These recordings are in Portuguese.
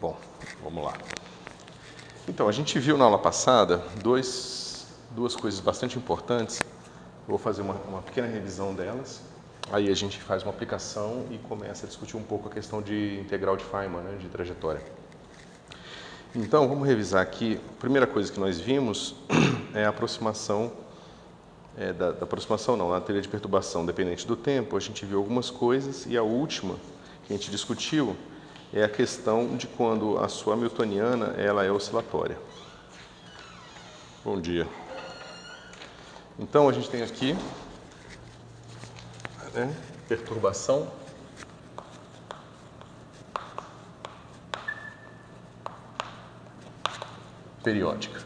Bom, vamos lá. Então, a gente viu na aula passada duas coisas bastante importantes. Vou fazer uma pequena revisão delas. Aí a gente faz uma aplicação e começa a discutir um pouco a questão de integral de Feynman, né, de trajetória. Então, vamos revisar aqui. A primeira coisa que nós vimos é a aproximação, da aproximação não, na teoria de perturbação dependente do tempo. A gente viu algumas coisas e a última que a gente discutiu é a questão de quando a sua hamiltoniana ela é oscilatória. Bom dia. Então, a gente tem aqui perturbação periódica.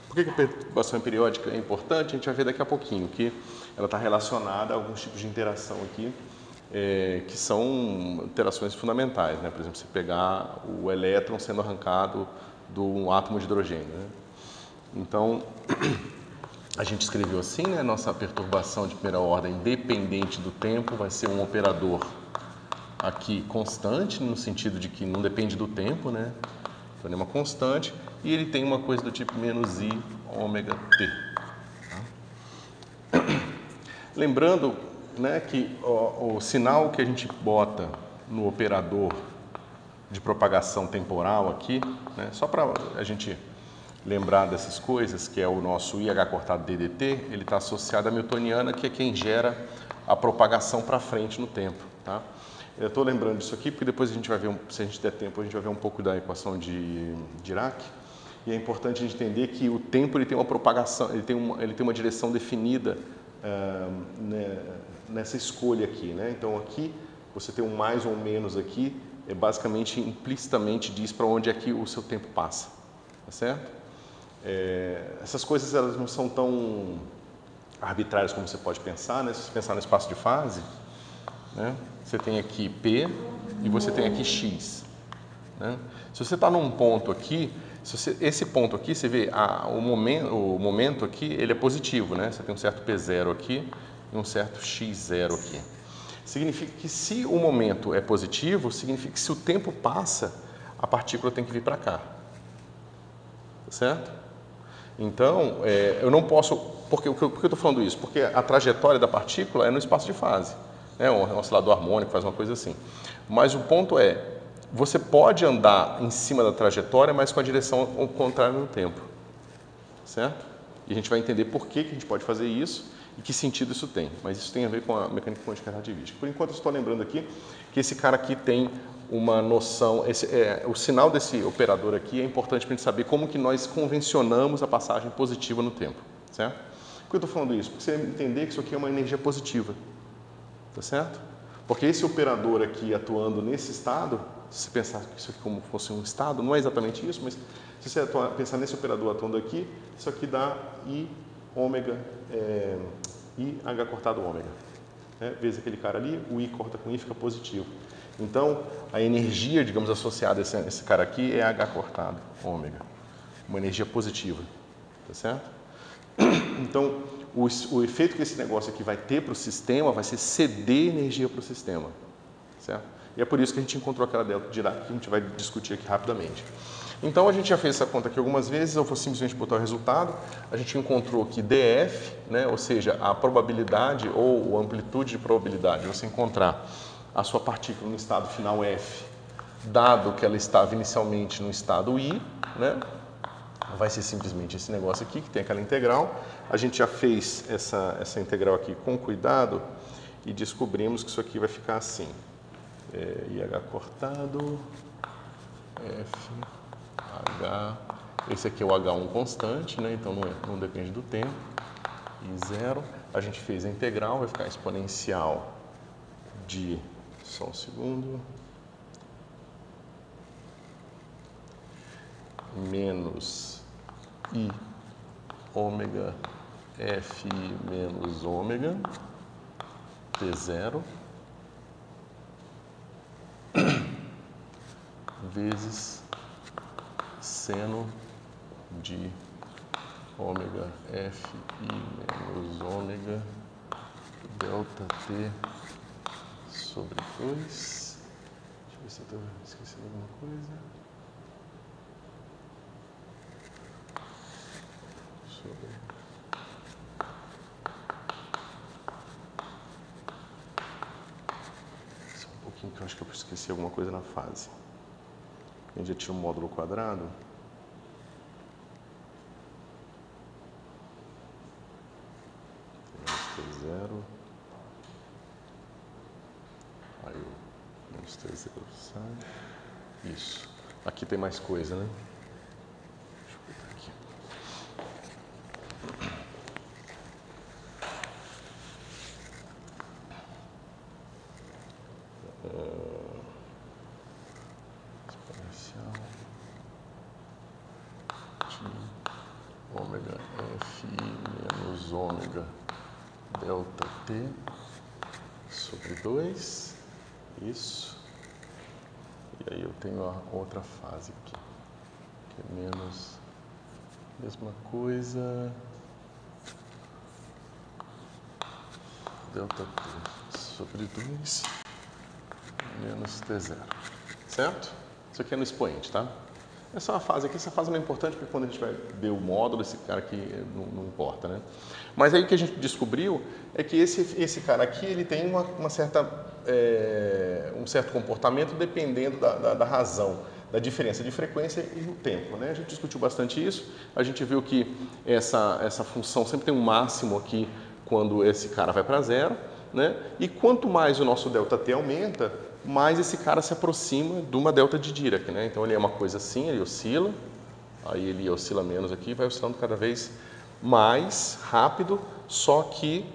Por que a perturbação periódica é importante? A gente vai ver daqui a pouquinho que ela está relacionada a alguns tipos de interação aqui, que são interações fundamentais, né? Por exemplo, você pegar o elétron sendo arrancado do átomo de hidrogênio, né? Então, a gente escreveu assim, né? Nossa perturbação de primeira ordem dependente do tempo vai ser um operador aqui constante, no sentido de que não depende do tempo, né? Então, é uma constante e ele tem uma coisa do tipo menos i ômega t. Tá? Lembrando, né, que o sinal que a gente bota no operador de propagação temporal aqui, né, só para a gente lembrar dessas coisas, que é o nosso IH cortado DDT, ele está associado à hamiltoniana, que é quem gera a propagação para frente no tempo. Tá? Eu estou lembrando disso aqui porque depois a gente vai ver, se a gente der tempo, a gente vai ver um pouco da equação de Dirac. E é importante a gente entender que o tempo ele tem uma propagação, ele tem uma direção definida nessa escolha aqui, né? Então aqui você tem um mais ou um menos aqui, basicamente implicitamente diz para onde é que o seu tempo passa, tá certo? Essas coisas elas não são tão arbitrárias como você pode pensar, né? Se você pensar no espaço de fase, né? Você tem aqui P e você tem aqui X, né? Se você está num ponto aqui, esse ponto aqui, você vê, o momento aqui, ele é positivo, né? Você tem um certo P0 aqui e um certo X0 aqui. Significa que se o momento é positivo, significa que se o tempo passa, a partícula tem que vir para cá. Tá certo? Então, eu não posso... Por que eu estou falando isso? Porque a trajetória da partícula é no espaço de fase. É um oscilador harmônico, faz uma coisa assim. Mas o ponto é, você pode andar em cima da trajetória, mas com a direção contrária no tempo. Certo? E a gente vai entender por que a gente pode fazer isso e que sentido isso tem. Mas isso tem a ver com a mecânica quântica relativística. Por enquanto, eu estou lembrando aqui que esse cara aqui tem uma noção... o sinal desse operador aqui é importante para a gente saber como que nós convencionamos a passagem positiva no tempo. Certo? Por que eu estou falando isso? Porque você entender que isso aqui é uma energia positiva. Tá certo? Porque esse operador aqui atuando nesse estado, se você pensar isso aqui como fosse um estado, não é exatamente isso, mas se você pensar nesse operador atuando aqui, isso aqui dá I ômega, IH cortado ômega. Vezes aquele cara ali, o I corta com I fica positivo. Então, a energia, digamos, associada a esse cara aqui é H cortado ômega. Uma energia positiva. Tá certo? Então, o efeito que esse negócio aqui vai ter para o sistema vai ser ceder energia para o sistema. Certo? E é por isso que a gente encontrou aquela delta de Dirac que a gente vai discutir aqui rapidamente. Então, a gente já fez essa conta aqui algumas vezes, eu vou simplesmente botar o resultado. A gente encontrou que dF, né, ou seja, a probabilidade ou a amplitude de probabilidade de você encontrar a sua partícula no estado final F, dado que ela estava inicialmente no estado I, né, vai ser simplesmente esse negócio aqui, que tem aquela integral. A gente já fez essa integral aqui com cuidado e descobrimos que isso aqui vai ficar assim. IH cortado, F, H, esse aqui é o H1 constante, né? Então não depende do tempo, e 0. A gente fez a integral, vai ficar exponencial de, só um segundo, menos I ômega F menos ômega P0 vezes seno de ômega Fi menos ômega delta T sobre 2. Deixa eu ver se eu estou esquecendo alguma coisa. Sobre... Só um pouquinho que eu acho que eu esqueci alguma coisa na fase. A gente já tira o módulo quadrado. T0. Aí o menos T0 sai. Isso. Aqui tem mais coisa, né? Deixa eu botar aqui. Exponencial de ômega F menos ômega delta T sobre 2, isso, e aí eu tenho a outra fase aqui, que é menos, mesma coisa, delta T sobre 2 menos T0, certo? Isso aqui é no expoente, tá? Essa é uma fase aqui, essa fase não é importante porque quando a gente vai ver o módulo, esse cara aqui não importa, né? Mas aí o que a gente descobriu é que esse cara aqui, ele tem um certo comportamento dependendo da razão, da diferença de frequência e do tempo, né? A gente discutiu bastante isso, a gente viu que essa função sempre tem um máximo aqui quando esse cara vai para 0, né? E quanto mais o nosso ΔT aumenta, mais esse cara se aproxima de uma delta de Dirac, né? Então ele é uma coisa assim, ele oscila, aí ele oscila menos aqui, vai oscilando cada vez mais rápido, só que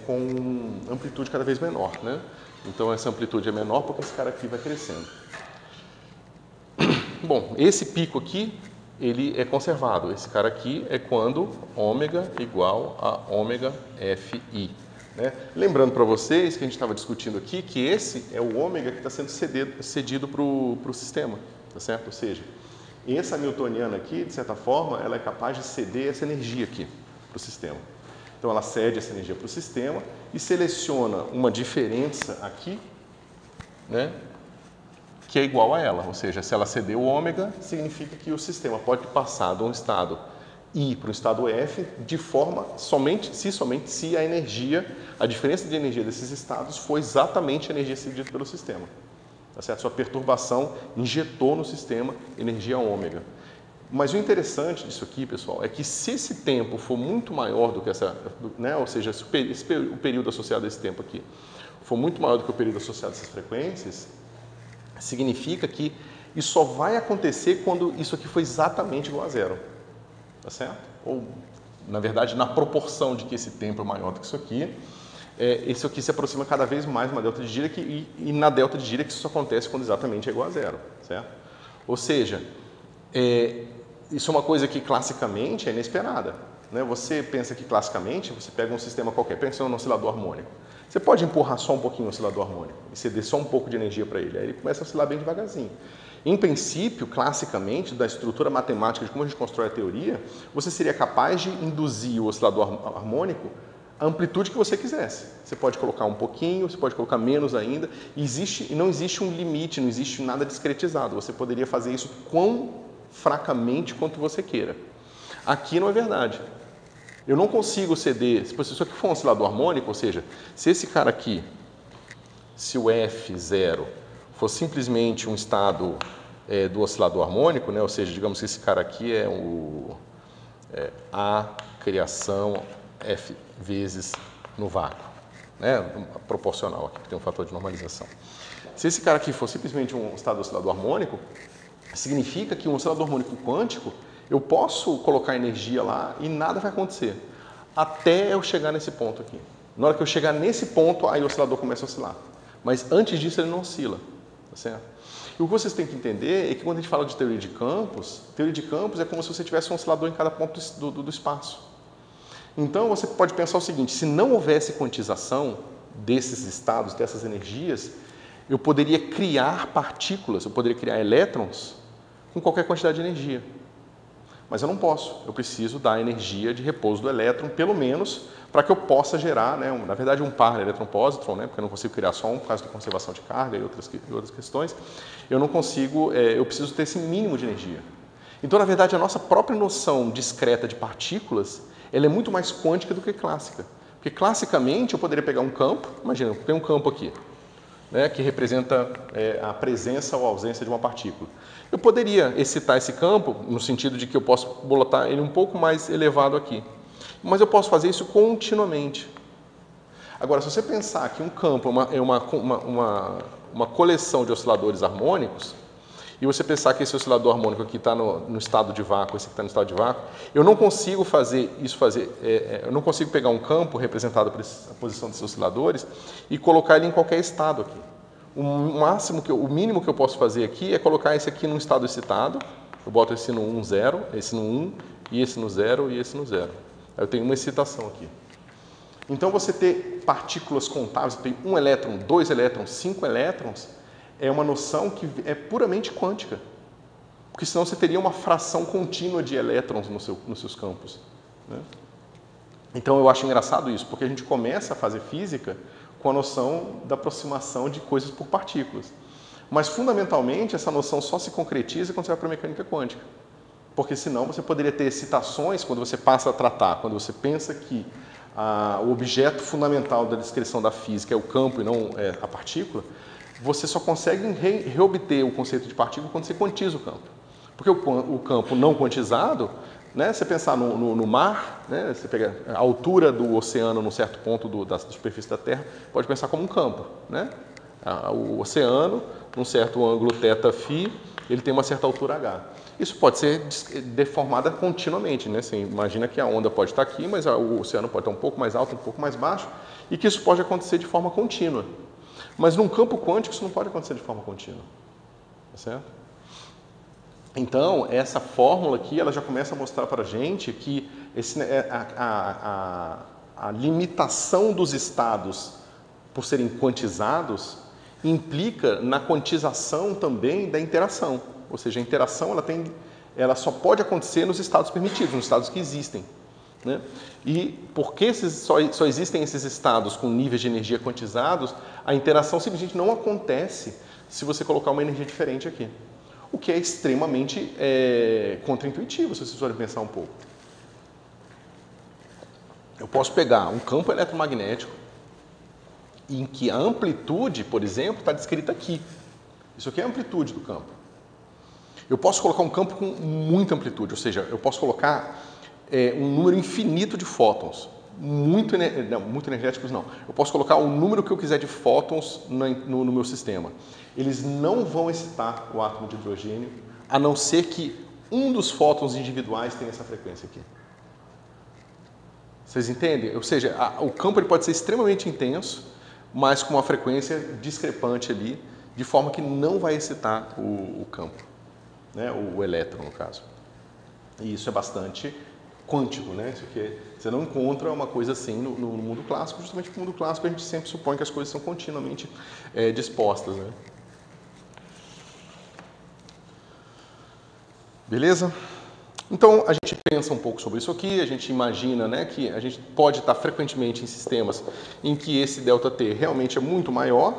com amplitude cada vez menor, né? Então essa amplitude é menor porque esse cara aqui vai crescendo. Bom, esse pico aqui, ele é conservado. Esse cara aqui é quando ômega igual a ômega Fi. Né? Lembrando para vocês que a gente estava discutindo aqui que esse é o ômega que está sendo cedido para o sistema, tá certo? Ou seja, essa newtoniana aqui, de certa forma, ela é capaz de ceder essa energia aqui para o sistema. Então ela cede essa energia para o sistema e seleciona uma diferença aqui, né, que é igual a ela. Ou seja, se ela ceder o ômega, significa que o sistema pode passar de um estado I para o estado F de forma somente se a energia, a diferença de energia desses estados foi exatamente a energia cedida pelo sistema. Tá certo? Sua perturbação injetou no sistema energia ômega. Mas o interessante disso aqui, pessoal, é que se esse tempo for muito maior do que essa, né, ou seja, se o período associado a esse tempo aqui for muito maior do que o período associado a essas frequências, significa que isso só vai acontecer quando isso aqui for exatamente igual a 0. Tá certo? Ou, na verdade, na proporção de que esse tempo é maior do que isso aqui, esse aqui se aproxima cada vez mais de uma delta de Dirac e na delta de Dirac isso acontece quando exatamente é igual a 0, certo? Ou seja, isso é uma coisa que classicamente é inesperada, né? Você pensa que classicamente, você pega um sistema qualquer, pensa num oscilador harmônico. Você pode empurrar só um pouquinho o oscilador harmônico e ceder só um pouco de energia para ele, aí ele começa a oscilar bem devagarzinho. Em princípio, classicamente, da estrutura matemática de como a gente constrói a teoria, você seria capaz de induzir o oscilador harmônico a amplitude que você quisesse. Você pode colocar um pouquinho, você pode colocar menos ainda, e não existe um limite, não existe nada discretizado. Você poderia fazer isso quão fracamente quanto você queira. Aqui não é verdade. Eu não consigo ceder, se isso aqui for um oscilador harmônico, ou seja, se esse cara aqui, se o F0 for simplesmente um estado do oscilador harmônico, né? Ou seja, digamos que esse cara aqui é A criação F vezes no vácuo, né? Proporcional aqui, que tem um fator de normalização. Se esse cara aqui for simplesmente um estado oscilador harmônico, significa que um oscilador harmônico quântico, eu posso colocar energia lá e nada vai acontecer, até eu chegar nesse ponto aqui. Na hora que eu chegar nesse ponto, aí o oscilador começa a oscilar. Mas antes disso ele não oscila. Tá certo? E o que vocês têm que entender é que quando a gente fala de teoria de campos é como se você tivesse um oscilador em cada ponto do espaço. Então você pode pensar o seguinte, se não houvesse quantização desses estados, dessas energias, eu poderia criar partículas, eu poderia criar elétrons com qualquer quantidade de energia. Mas eu não posso, eu preciso da energia de repouso do elétron, pelo menos para que eu possa gerar, né, na verdade, um par elétron-pósitron, né, porque eu não consigo criar só um por causa da conservação de carga e outras questões, eu não consigo, eu preciso ter esse mínimo de energia. Então, na verdade, a nossa própria noção discreta de partículas, ela é muito mais quântica do que clássica. Porque, classicamente, eu poderia pegar um campo, imagina, eu tenho um campo aqui, né, que representa a presença ou ausência de uma partícula. Eu poderia excitar esse campo, no sentido de que eu posso botar ele um pouco mais elevado aqui. Mas eu posso fazer isso continuamente. Agora, se você pensar que um campo é uma coleção de osciladores harmônicos, e você pensar que esse oscilador harmônico aqui está no estado de vácuo, esse aqui está no estado de vácuo, eu não consigo eu não consigo pegar um campo representado por a posição desses osciladores e colocar ele em qualquer estado aqui. O mínimo que eu posso fazer aqui é colocar esse aqui num estado excitado, eu boto esse no 1, 0, esse no 1, e esse no 0, e esse no 0. Aí eu tenho uma excitação aqui. Então, você ter partículas contáveis, tem 1 elétron, 2 elétrons, 5 elétrons, é uma noção que é puramente quântica. Porque senão você teria uma fração contínua de elétrons nos seus campos, né? Então, eu acho engraçado isso, porque a gente começa a fazer física com a noção da aproximação de coisas por partículas. Mas, fundamentalmente, essa noção só se concretiza quando você vai para a mecânica quântica. Porque, senão, você poderia ter excitações quando você passa a tratar, quando você pensa que o objeto fundamental da descrição da física é o campo e não a partícula, você só consegue reobter o conceito de partícula quando você quantiza o campo. Porque o campo não quantizado, né, você pensar no mar, né, você pega a altura do oceano num certo ponto da superfície da Terra, pode pensar como um campo, né? O oceano, num certo ângulo θφ, ele tem uma certa altura h. Isso pode ser deformada continuamente, né? Você imagina que a onda pode estar aqui, mas o oceano pode estar um pouco mais alto, um pouco mais baixo, e que isso pode acontecer de forma contínua. Mas num campo quântico isso não pode acontecer de forma contínua, tá certo? Então, essa fórmula aqui, ela já começa a mostrar para a gente que a limitação dos estados por serem quantizados implica na quantização também da interação. Ou seja, a interação ela só pode acontecer nos estados permitidos, nos estados que existem, né? E porque só existem esses estados com níveis de energia quantizados, a interação simplesmente não acontece se você colocar uma energia diferente aqui. O que é extremamente contraintuitivo, se vocês forem pensar um pouco. Eu posso pegar um campo eletromagnético em que a amplitude, por exemplo, está descrita aqui. Isso aqui é a amplitude do campo. Eu posso colocar um campo com muita amplitude, ou seja, eu posso colocar um número infinito de fótons, muito energéticos não. Eu posso colocar o número que eu quiser de fótons no meu sistema. Eles não vão excitar o átomo de hidrogênio, a não ser que um dos fótons individuais tenha essa frequência aqui. Vocês entendem? Ou seja, o campo ele pode ser extremamente intenso, mas com uma frequência discrepante ali, de forma que não vai excitar o campo, né? O elétron, no caso. E isso é bastante quântico, né? Isso aqui você não encontra uma coisa assim no mundo clássico, justamente porque no mundo clássico a gente sempre supõe que as coisas são continuamente dispostas, né? Beleza? Então, a gente pensa um pouco sobre isso aqui, a gente imagina, né, que a gente pode estar frequentemente em sistemas em que esse ΔT realmente é muito maior.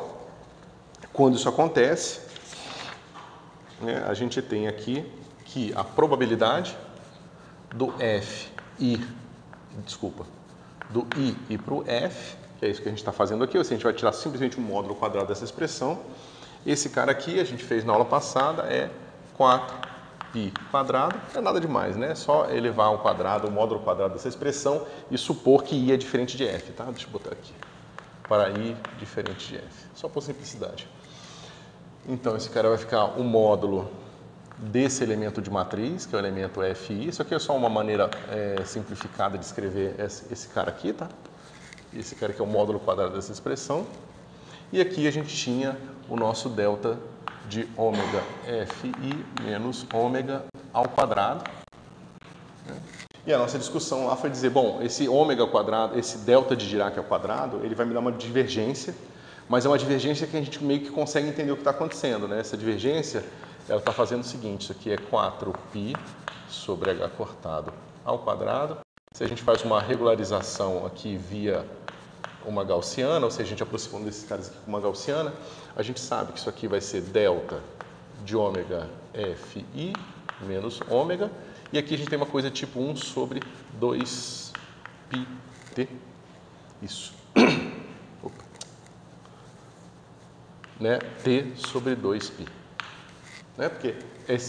Quando isso acontece, né, a gente tem aqui que a probabilidade do do I ir para o F, que é isso que a gente está fazendo aqui, ou seja, a gente vai tirar simplesmente um módulo quadrado dessa expressão. Esse cara aqui, a gente fez na aula passada, é 4π quadrado, não é nada demais, né? É só elevar ao quadrado, o módulo quadrado dessa expressão e supor que I é diferente de F, tá? Deixa eu botar aqui, para I diferente de F, só por simplicidade. Então, esse cara vai ficar o módulo desse elemento de matriz, que é o elemento FI. Isso aqui é só uma maneira simplificada de escrever esse cara aqui, tá? Esse cara aqui é o módulo quadrado dessa expressão. E aqui a gente tinha o nosso delta de ômega FI menos ômega ao quadrado, né? E a nossa discussão lá foi dizer, bom, esse ômega quadrado, esse delta de Dirac ao quadrado, ele vai me dar uma divergência, mas é uma divergência que a gente meio que consegue entender o que está acontecendo, né? Essa divergência, ela está fazendo o seguinte, isso aqui é 4π sobre h cortado ao quadrado, Se a gente faz uma regularização aqui via uma gaussiana, ou seja, a gente aproximando desses caras aqui com uma gaussiana, a gente sabe que isso aqui vai ser delta de ômega Fi menos ômega, e aqui a gente tem uma coisa tipo 1 sobre 2πt, isso, né? T sobre 2π, né? Porque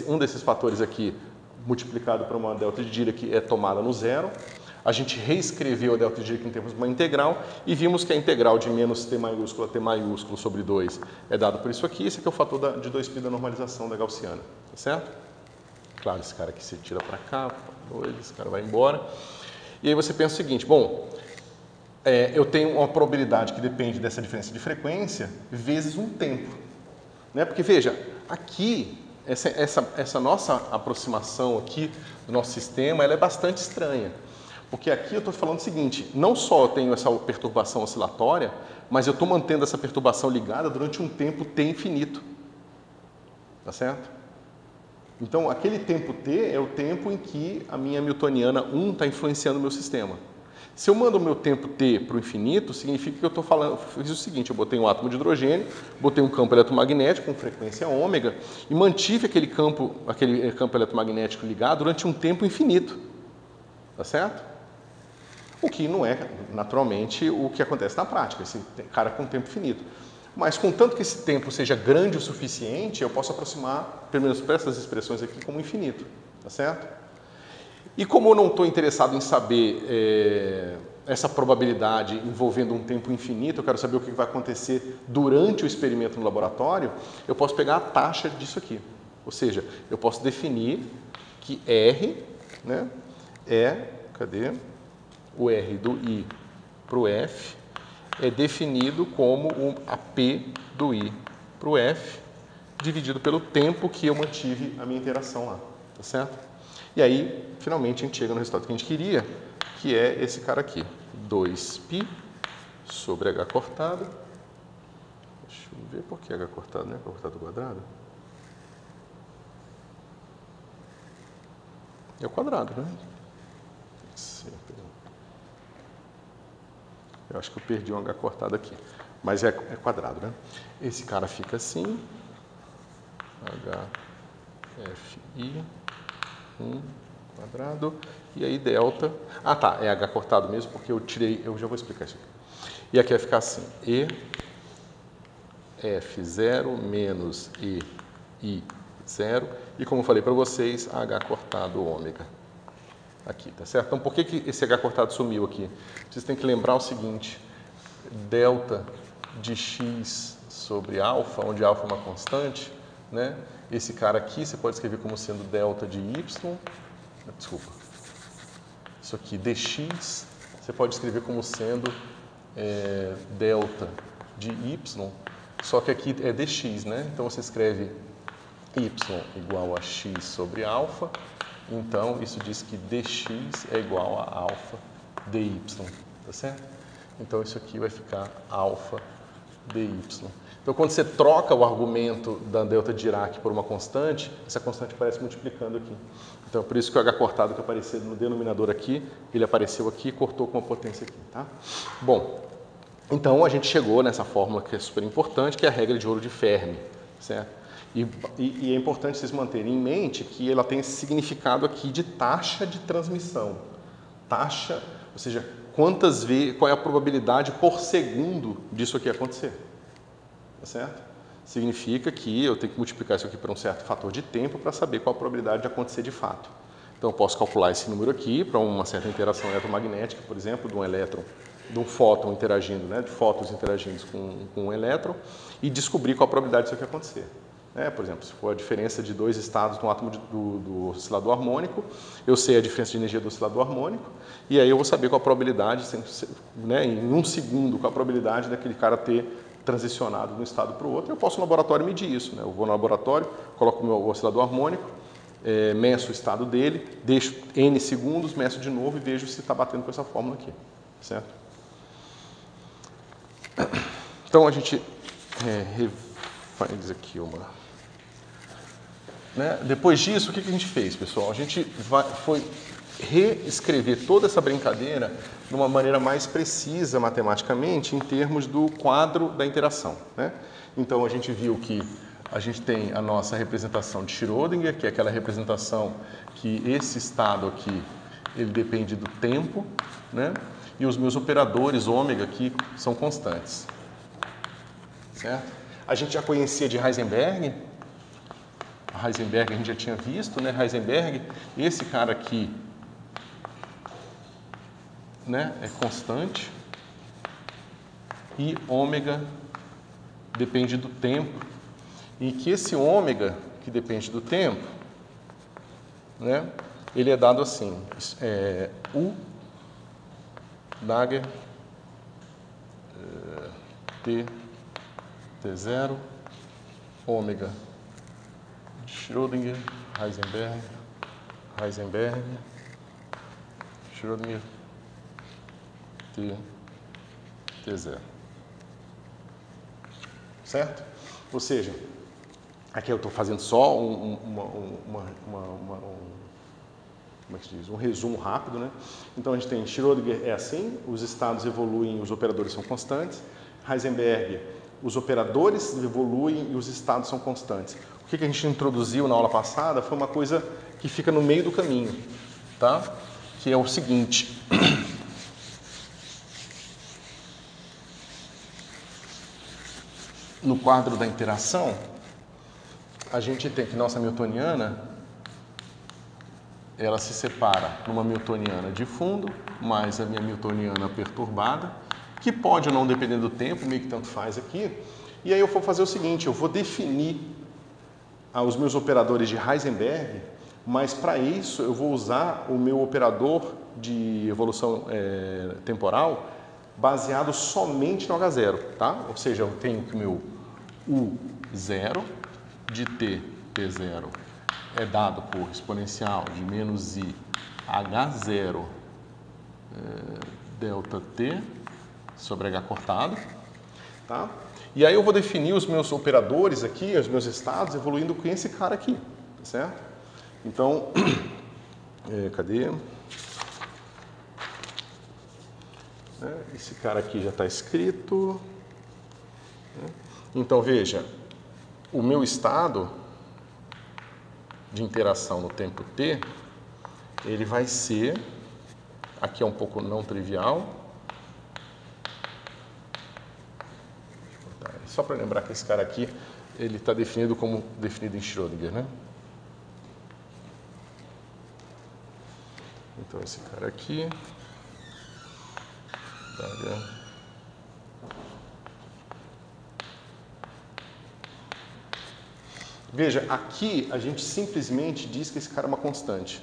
um desses fatores aqui, multiplicado por uma delta de Dirac, é tomada no zero. A gente reescreveu a delta de Dirac em termos de uma integral e vimos que a integral de menos t maiúsculo a t maiúsculo sobre 2 é dado por isso aqui. Esse aqui é o fator de 2π da normalização da gaussiana, tá certo? Claro, esse cara aqui se tira para cá, 2, esse cara vai embora. E aí você pensa o seguinte, bom, eu tenho uma probabilidade que depende dessa diferença de frequência vezes um tempo, né? Porque veja, aqui, essa nossa aproximação aqui do nosso sistema, ela é bastante estranha. Porque aqui eu estou falando o seguinte, não só eu tenho essa perturbação oscilatória, mas eu estou mantendo essa perturbação ligada durante um tempo t infinito. Tá certo? Então, aquele tempo t é o tempo em que a minha newtoniana 1 está influenciando o meu sistema. Se eu mando o meu tempo t para o infinito, significa que eu estou falando, fiz o seguinte, eu botei um átomo de hidrogênio, botei um campo eletromagnético com frequência ômega e mantive aquele campo eletromagnético ligado durante um tempo infinito. Tá certo? O que não é, naturalmente, o que acontece na prática, esse cara com tempo finito. Mas, contanto que esse tempo seja grande o suficiente, eu posso aproximar, pelo menos para essas expressões aqui, como infinito. Tá certo? E como eu não estou interessado em saber essa probabilidade envolvendo um tempo infinito, eu quero saber o que vai acontecer durante o experimento no laboratório, eu posso pegar a taxa disso aqui. Ou seja, eu posso definir que R, né, cadê? O R do I para o F é definido como a P do I para o F, dividido pelo tempo que eu mantive a minha interação lá, tá certo? E aí, finalmente, a gente chega no resultado que a gente queria, que é esse cara aqui, 2π sobre H cortado. Deixa eu ver por que H cortado, né? H cortado quadrado. É o quadrado, né? Eu acho que eu perdi um H cortado aqui, mas é quadrado, né? Esse cara fica assim, HFI, 1 quadrado, e aí delta... Ah, tá, é H cortado mesmo, porque eu tirei... Eu já vou explicar isso aqui. E aqui vai ficar assim, E, F0 menos E, I0, e como eu falei para vocês, H cortado ômega. Aqui, tá certo? Então, por que esse H cortado sumiu aqui? Vocês têm que lembrar o seguinte, delta de x sobre alfa, onde alfa é uma constante, né? Esse cara aqui você pode escrever como sendo delta de y, desculpa, isso aqui dx, você pode escrever como sendo delta de y, só que aqui é dx, né? Então, você escreve y igual a x sobre alfa, então, isso diz que dx é igual a alfa dy, tá certo? Então, isso aqui vai ficar alfa dy. Então, quando você troca o argumento da delta de Dirac por uma constante, essa constante aparece multiplicando aqui. Então, por isso que o H cortado que apareceu no denominador aqui, ele apareceu aqui e cortou com uma potência aqui, tá? Bom, então a gente chegou nessa fórmula que é super importante, que é a regra de ouro de Fermi, certo? E é importante vocês manterem em mente que ela tem esse significado aqui de taxa de transmissão. Taxa, ou seja, quantas vezes, qual é a probabilidade por segundo disso aqui acontecer. Tá certo? Significa que eu tenho que multiplicar isso aqui por um certo fator de tempo para saber qual a probabilidade de acontecer de fato. Então, eu posso calcular esse número aqui para uma certa interação eletromagnética, por exemplo, de um elétron, de um fóton interagindo, né, de fótons interagindo com um elétron, e descobrir qual a probabilidade disso aqui acontecer. Por exemplo, se for a diferença de dois estados no átomo do oscilador harmônico, eu sei a diferença de energia do oscilador harmônico, e aí eu vou saber qual a probabilidade, né, em um segundo, qual a probabilidade daquele cara ter transicionado de um estado para o outro. Eu posso no laboratório medir isso, né? Eu vou no laboratório, coloco o meu oscilador harmônico, meço o estado dele, deixo N segundos, meço de novo e vejo se está batendo com essa fórmula aqui, certo? Então, a gente faz aqui uma... Né? Depois disso, o que a gente fez, pessoal? A gente foi reescrever toda essa brincadeira de uma maneira mais precisa matematicamente em termos do quadro da interação, né? Então a gente viu que a gente tem a nossa representação de Schrödinger, que é aquela representação que esse estado aqui ele depende do tempo, né? E os meus operadores ômega aqui são constantes, certo? A gente já conhecia de Heisenberg. A Heisenberg a gente já tinha visto, né? Heisenberg, esse cara aqui, né, é constante e ômega depende do tempo, e que esse ômega que depende do tempo, né, ele é dado assim, U Dagger T0 ômega Schrödinger, Heisenberg, Schrödinger, T0. Certo? Ou seja, aqui eu estou fazendo só como é que se diz? Um resumo rápido, né? Então a gente tem Schrödinger é assim, os estados evoluem, os operadores são constantes. Heisenberg, os operadores evoluem e os estados são constantes. O que a gente introduziu na aula passada foi uma coisa que fica no meio do caminho, tá? Que é o seguinte. No quadro da interação, a gente tem que nossa newtoniana, ela se separa numa newtoniana de fundo, mais a minha newtoniana perturbada, que pode ou não depender do tempo, meio que tanto faz aqui. E aí eu vou fazer o seguinte, eu vou definir os meus operadores de Heisenberg, mas para isso eu vou usar o meu operador de evolução temporal baseado somente no H0, tá? Ou seja, eu tenho que o meu U0 de T0 é dado por exponencial de menos I H0 delta T sobre H cortado, tá? E aí eu vou definir os meus operadores aqui, os meus estados, evoluindo com esse cara aqui, tá certo? Então, cadê? Esse cara aqui já está escrito. Então, veja, o meu estado de interação no tempo t, ele vai ser, aqui é um pouco não trivial, só para lembrar que esse cara aqui, ele está definido como definido em Schrödinger, né? Então, esse cara aqui, veja, aqui a gente simplesmente diz que esse cara é uma constante,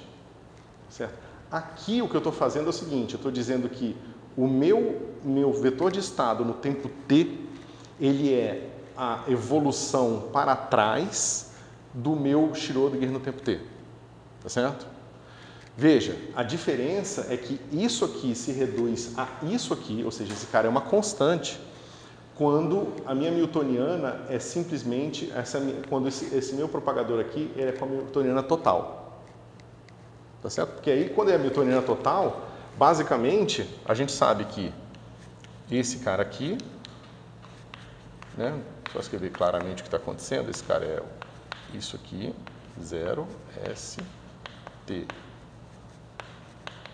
certo? Aqui o que eu estou fazendo é o seguinte, eu estou dizendo que o meu vetor de estado no tempo t, ele é a evolução para trás do meu Schrödinger no tempo t, tá certo? Veja, a diferença é que isso aqui se reduz a isso aqui, ou seja, esse cara é uma constante, quando a minha newtoniana é simplesmente, quando esse meu propagador aqui é com a newtoniana total. Tá certo? Porque aí, quando é a newtoniana total, basicamente, a gente sabe que esse cara aqui, né? Só escrever claramente o que está acontecendo, esse cara é isso aqui, 0, S, T,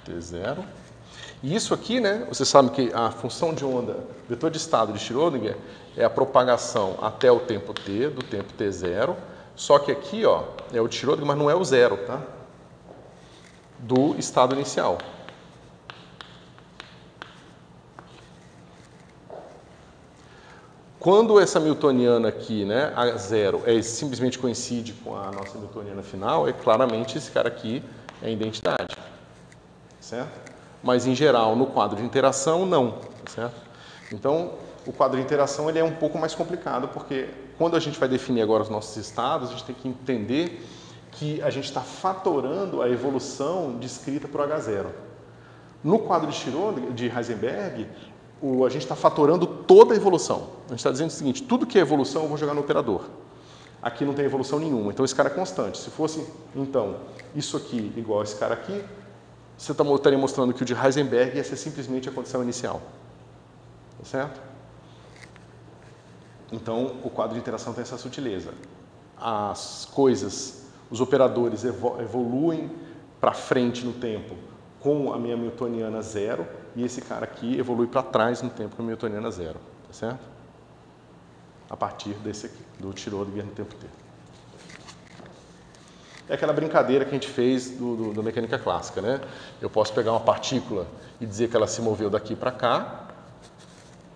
T0. E isso aqui, né, você sabe que a função de onda, vetor de estado de Schrödinger, é a propagação até o tempo t, do tempo t0, só que aqui, ó, é o de Schrödinger, mas não é o zero, tá? Do estado inicial. Quando essa newtoniana aqui, né, a zero, simplesmente coincide com a nossa newtoniana final, claramente esse cara aqui é a identidade, certo? Mas, em geral, no quadro de interação, não, certo? Então, o quadro de interação ele é um pouco mais complicado, porque quando a gente vai definir agora os nossos estados, a gente tem que entender que a gente está fatorando a evolução descrita por H0. No quadro de Schrödinger, de Heisenberg, a gente está fatorando toda a evolução. A gente está dizendo o seguinte, tudo que é evolução eu vou jogar no operador. Aqui não tem evolução nenhuma, então esse cara é constante. Se fosse, então, isso aqui igual a esse cara aqui, você estaria mostrando que o de Heisenberg ia ser simplesmente a condição inicial. Tá certo? Então, o quadro de interação tem essa sutileza. As coisas, os operadores evoluem para frente no tempo com a minha newtoniana zero, e esse cara aqui evolui para trás no tempo com a newtoniana zero. Tá certo? A partir desse aqui, do Schrödinger no tempo t. É aquela brincadeira que a gente fez do mecânica clássica, né? Eu posso pegar uma partícula e dizer que ela se moveu daqui para cá,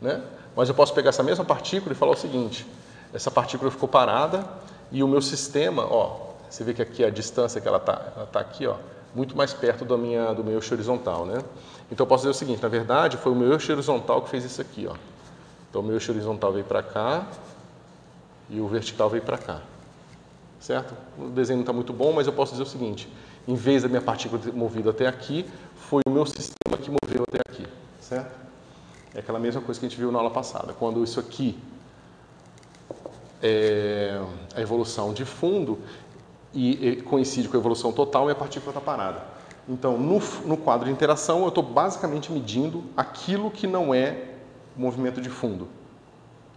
né? Mas eu posso pegar essa mesma partícula e falar o seguinte: essa partícula ficou parada e o meu sistema, ó, você vê que aqui a distância que ela tá aqui, ó, muito mais perto do meu eixo horizontal, né? Então eu posso dizer o seguinte: na verdade foi o meu eixo horizontal que fez isso aqui, ó. Então o meu eixo horizontal veio para cá e o vertical veio para cá. Certo? O desenho não está muito bom, mas eu posso dizer o seguinte: em vez da minha partícula ter movido até aqui, foi o meu sistema que moveu até aqui. Certo? É aquela mesma coisa que a gente viu na aula passada. Quando isso aqui é a evolução de fundo e coincide com a evolução total, minha partícula está parada. Então, no quadro de interação, eu estou basicamente medindo aquilo que não é movimento de fundo.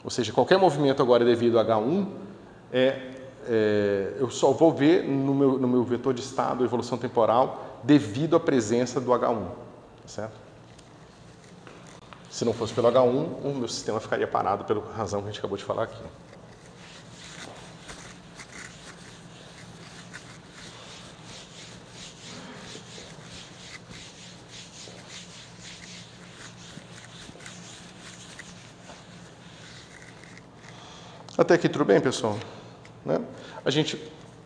Ou seja, qualquer movimento agora devido a H1 eu só vou ver no meu vetor de estado, evolução temporal, devido à presença do H1, certo? Se não fosse pelo H1, o meu sistema ficaria parado pela razão que a gente acabou de falar aqui. Até aqui tudo bem, pessoal? Né? A gente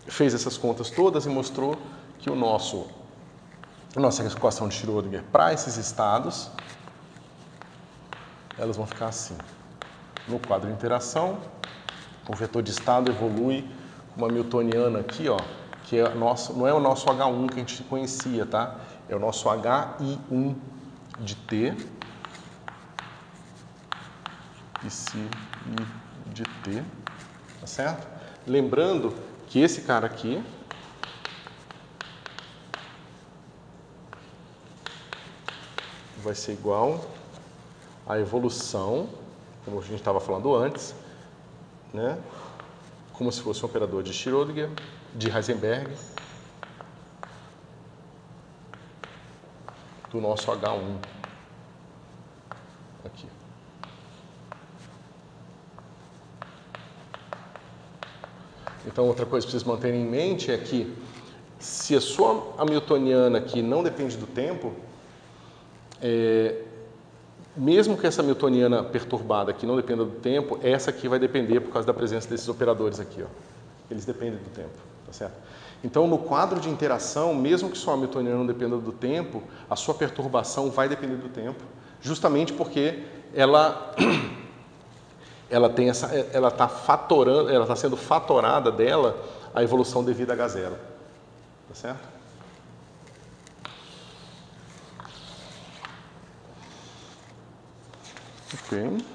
fez essas contas todas e mostrou que a nossa equação de Schrödinger para esses estados, elas vão ficar assim. No quadro de interação, o vetor de estado evolui com uma newtoniana aqui, ó, que é não é o nosso H1 que a gente conhecia, tá? É o nosso HI1 de T e psi de T, tá certo? Lembrando que esse cara aqui vai ser igual à evolução, como a gente estava falando antes, né? Como se fosse um operador de Schrödinger, de Heisenberg, do nosso H1 aqui. Então, outra coisa que vocês manterem em mente é que se a sua hamiltoniana aqui não depende do tempo, mesmo que essa hamiltoniana perturbada aqui não dependa do tempo, essa aqui vai depender por causa da presença desses operadores aqui, ó. Eles dependem do tempo, tá certo? Então, no quadro de interação, mesmo que sua hamiltoniana não dependa do tempo, a sua perturbação vai depender do tempo, justamente porque ela está sendo fatorada dela a evolução devida a H0, tá certo? Ok.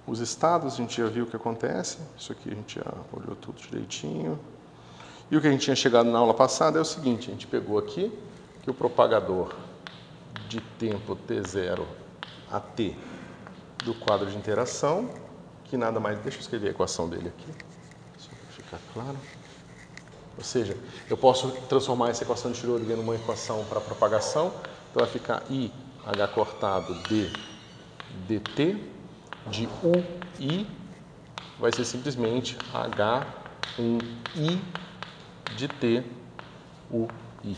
Os estados, a gente já viu o que acontece. Isso aqui a gente já olhou tudo direitinho. E o que a gente tinha chegado na aula passada é o seguinte: a gente pegou aqui que o propagador de tempo t0 a t do quadro de interação, que nada mais... Deixa eu escrever a equação dele aqui, só para ficar claro. Ou seja, eu posso transformar essa equação de Schrödinger numa equação para propagação. Então vai ficar I h cortado d dt de UI vai ser simplesmente H1I de t UI,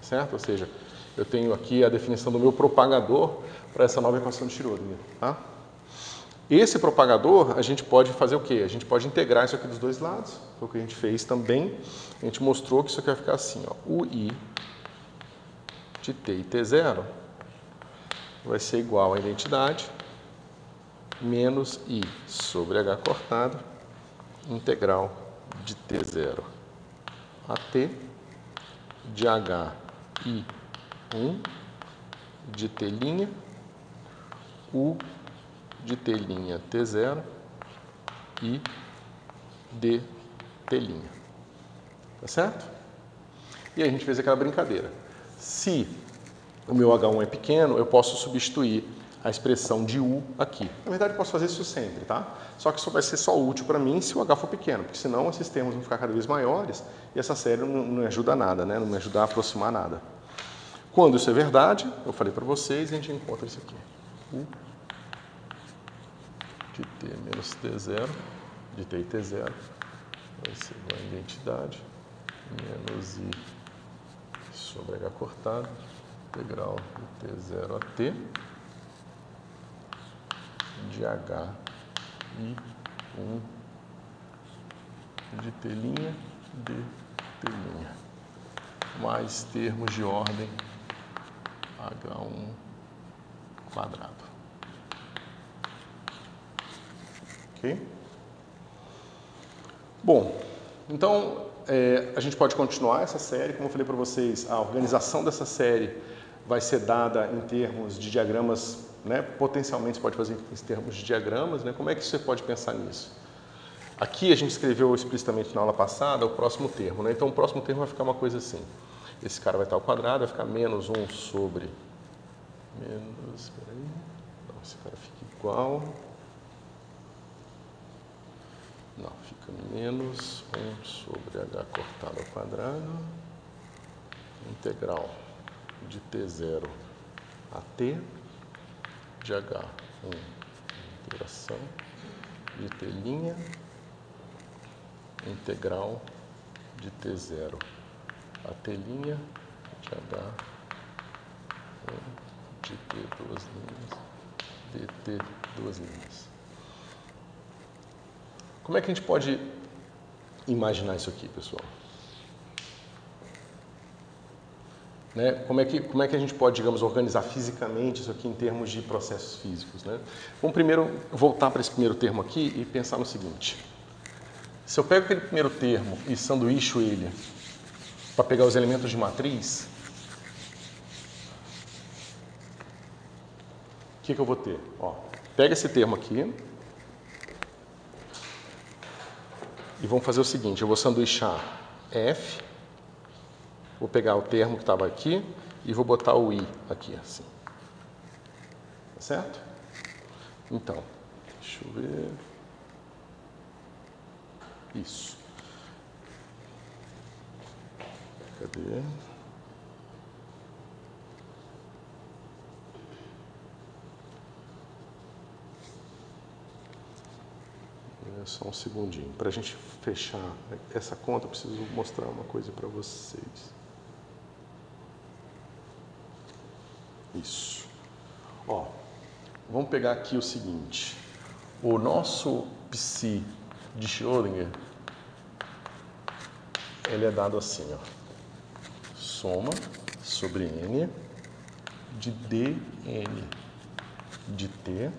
certo? Ou seja, eu tenho aqui a definição do meu propagador para essa nova equação de Schrödinger, tá? Esse propagador, a gente pode fazer o quê? A gente pode integrar isso aqui dos dois lados, foi o que a gente fez também. A gente mostrou que isso aqui vai ficar assim, ó, UI de t e t0 vai ser igual à identidade menos I sobre H cortado, integral de t0 a t de HI1 de t' U de t' t0 e de t'. Tá certo? E aí a gente fez aquela brincadeira. Se o meu H1 é pequeno, eu posso substituir a expressão de U aqui. Na verdade, eu posso fazer isso sempre, tá? Só que isso vai ser só útil para mim se o H for pequeno, porque senão esses termos vão ficar cada vez maiores e essa série não me ajuda nada, né? Não me ajuda a aproximar nada. Quando isso é verdade, eu falei para vocês, a gente encontra isso aqui. U de T menos T0, de T e T0, vai ser igual a identidade, menos I sobre H cortado, integral de T0 a T, de H I 1 de T' de T', mais termos de ordem H1 quadrado. Ok? Bom, então a gente pode continuar essa série. Como eu falei para vocês, a organização dessa série vai ser dada em termos de diagramas, né? Potencialmente você pode fazer em termos de diagramas, né? Como é que você pode pensar nisso? Aqui a gente escreveu explicitamente na aula passada o próximo termo, né? Então o próximo termo vai ficar uma coisa assim. Esse cara vai estar ao quadrado, vai ficar menos 1 sobre... Menos... Peraí... Não, esse cara fica igual... Não, fica menos 1 sobre H cortado ao quadrado, integral de T0 a T, de H1, integração de T', integral de T0 a T', de H1, de T duas linhas, de T duas linhas. Como é que a gente pode imaginar isso aqui, pessoal? Né? Como é que a gente pode, digamos, organizar fisicamente isso aqui em termos de processos físicos, né? Vamos primeiro voltar para esse primeiro termo aqui e pensar no seguinte. Se eu pego aquele primeiro termo e sanduícho ele para pegar os elementos de matriz, o que eu vou ter? Ó, pega esse termo aqui e vamos fazer o seguinte, eu vou sanduichar F, vou pegar o termo que estava aqui e vou botar o I aqui, assim. Tá certo? Então, deixa eu ver... Isso. Cadê? Só um segundinho. Para a gente fechar essa conta, eu preciso mostrar uma coisa para vocês. Isso. Ó, vamos pegar aqui o seguinte. O nosso psi de Schrödinger, ele é dado assim, ó. Soma sobre n de dn de t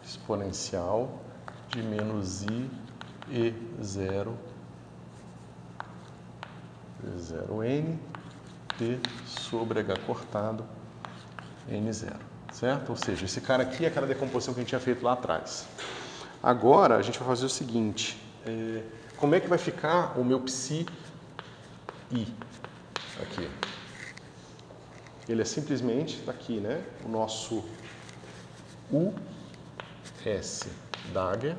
exponencial de menos i e0 n t sobre h cortado n0, certo? Ou seja, esse cara aqui é aquela decomposição que a gente tinha feito lá atrás. Agora a gente vai fazer o seguinte, como é que vai ficar o meu psi i aqui? Ele é simplesmente daqui, né? O nosso US Dagger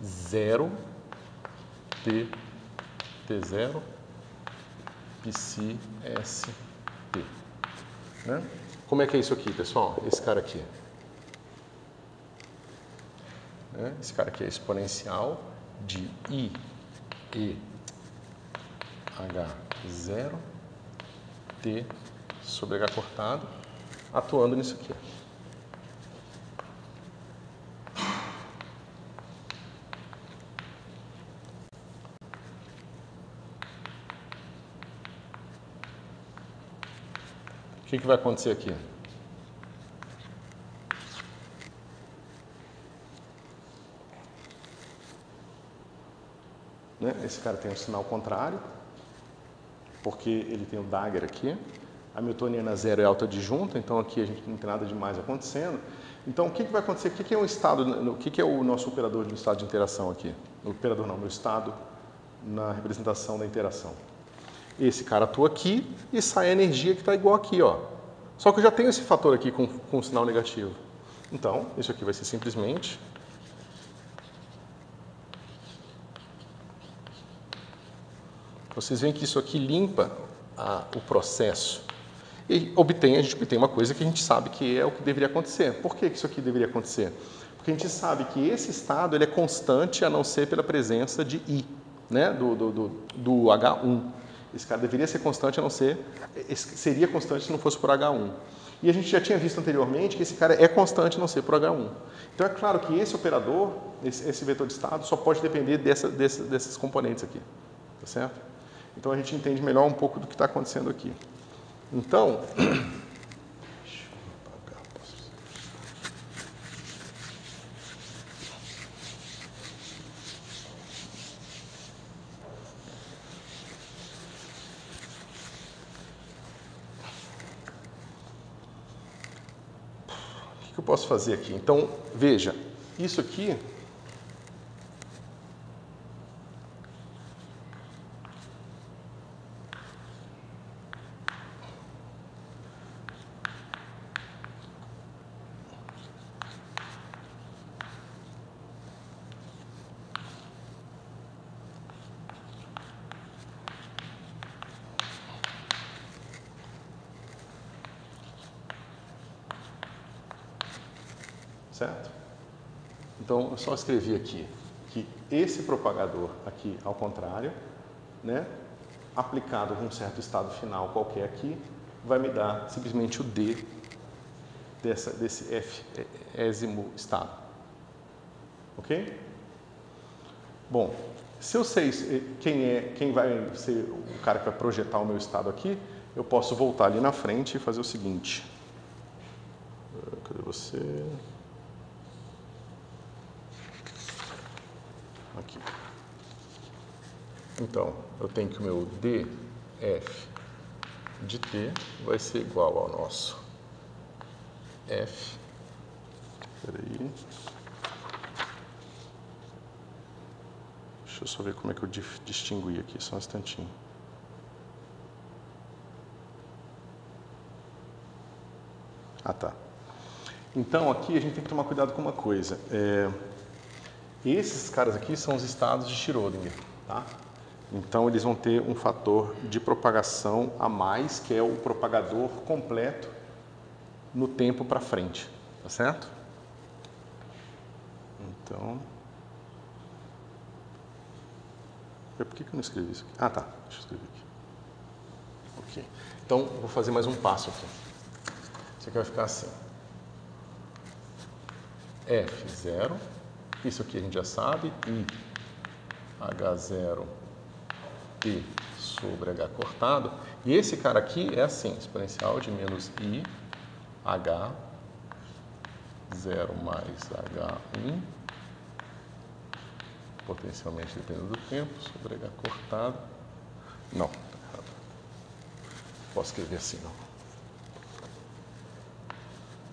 0 T0 psi st, né? Como é que é isso aqui, pessoal? Esse cara aqui. Esse cara aqui é exponencial de I e H0 T sobre H cortado, atuando nisso aqui. O que vai acontecer aqui? Esse cara tem um sinal contrário, porque ele tem o dagger aqui. A newtoniana 0 é autoadjunta, então aqui a gente não tem nada demais acontecendo. Então o que vai acontecer? O que é o estado, o que é o nosso operador de estado de interação aqui? O operador não, no estado, na representação da interação. esse cara atua aqui e sai a energia que está igual aqui, ó. Só que eu já tenho esse fator aqui com sinal negativo. Então, isso aqui vai ser simplesmente vocês veem que isso aqui limpa o processo e a gente obtém uma coisa que a gente sabe que é o que deveria acontecer. Por que isso aqui deveria acontecer? Porque a gente sabe que esse estado ele é constante a não ser pela presença de I, né? do H1. Esse cara deveria ser constante a não ser, seria constante se não fosse por H1. E a gente já tinha visto anteriormente que esse cara é constante a não ser por H1. Então é claro que esse operador, esse vetor de estado, só pode depender desses componentes aqui, tá certo? Então a gente entende melhor um pouco do que está acontecendo aqui. Então, deixa eu apagar, o que eu posso fazer aqui? Então, veja, isso aqui certo? Então, eu só escrevi aqui que esse propagador aqui, ao contrário, né, aplicado com um certo estado final qualquer aqui, vai me dar simplesmente o D desse F-ésimo estado. Ok? Bom, se eu sei quem vai ser o cara que vai projetar o meu estado aqui, eu posso voltar ali na frente e fazer o seguinte. Cadê você? Aqui. Então, eu tenho que o meu df de t vai ser igual ao nosso f. Peraí. Deixa eu só ver como é que eu distingui aqui, só um instantinho. Ah, tá. Então, aqui a gente tem que tomar cuidado com uma coisa. Esses caras aqui são os estados de Schrödinger, tá? Então, eles vão ter um fator de propagação a mais, que é o propagador completo no tempo para frente, tá certo? Então... Por que eu não escrevi isso aqui? Ah, tá. Deixa eu escrever aqui. Ok. Então, vou fazer mais um passo aqui. Isso aqui vai ficar assim. F0. Isso aqui a gente já sabe. I H0 T sobre H cortado. E esse cara aqui é assim. Exponencial de menos I H 0 mais H1. Potencialmente dependendo do tempo, sobre H cortado. Não, está errado. Posso escrever assim, não.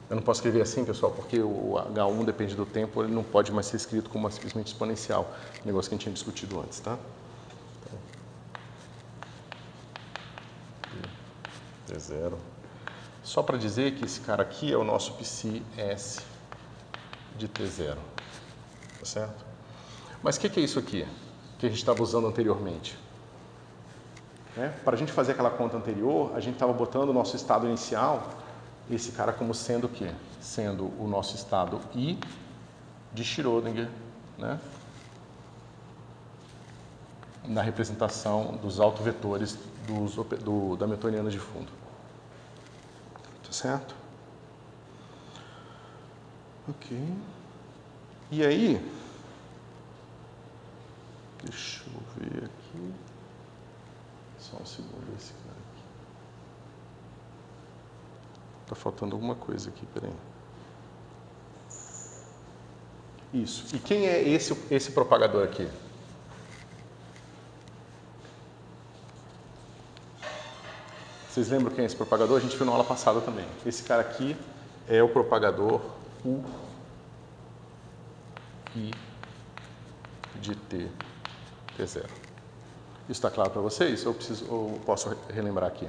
Eu não posso escrever assim, pessoal, porque o H1 depende do tempo, ele não pode mais ser escrito como simplesmente exponencial, negócio que a gente tinha discutido antes, tá? Então, T0. Só para dizer que esse cara aqui é o nosso psi-s de T0, tá certo? Mas o que é isso aqui, que a gente estava usando anteriormente? Para a gente fazer aquela conta anterior, a gente estava botando o nosso estado inicial, esse cara como sendo o quê? Sendo o nosso estado I de Schrödinger, né? Na representação dos autovetores da Hamiltoniana de fundo. Tá certo? Ok. E aí... Deixa eu ver aqui. Só um segundo esse cara aqui. Tá faltando alguma coisa aqui, peraí. Isso. E quem é esse propagador aqui? Vocês lembram quem é esse propagador? A gente viu na aula passada também. Esse cara aqui é o propagador U I de T T0. Isso está claro para vocês? Ou posso relembrar aqui?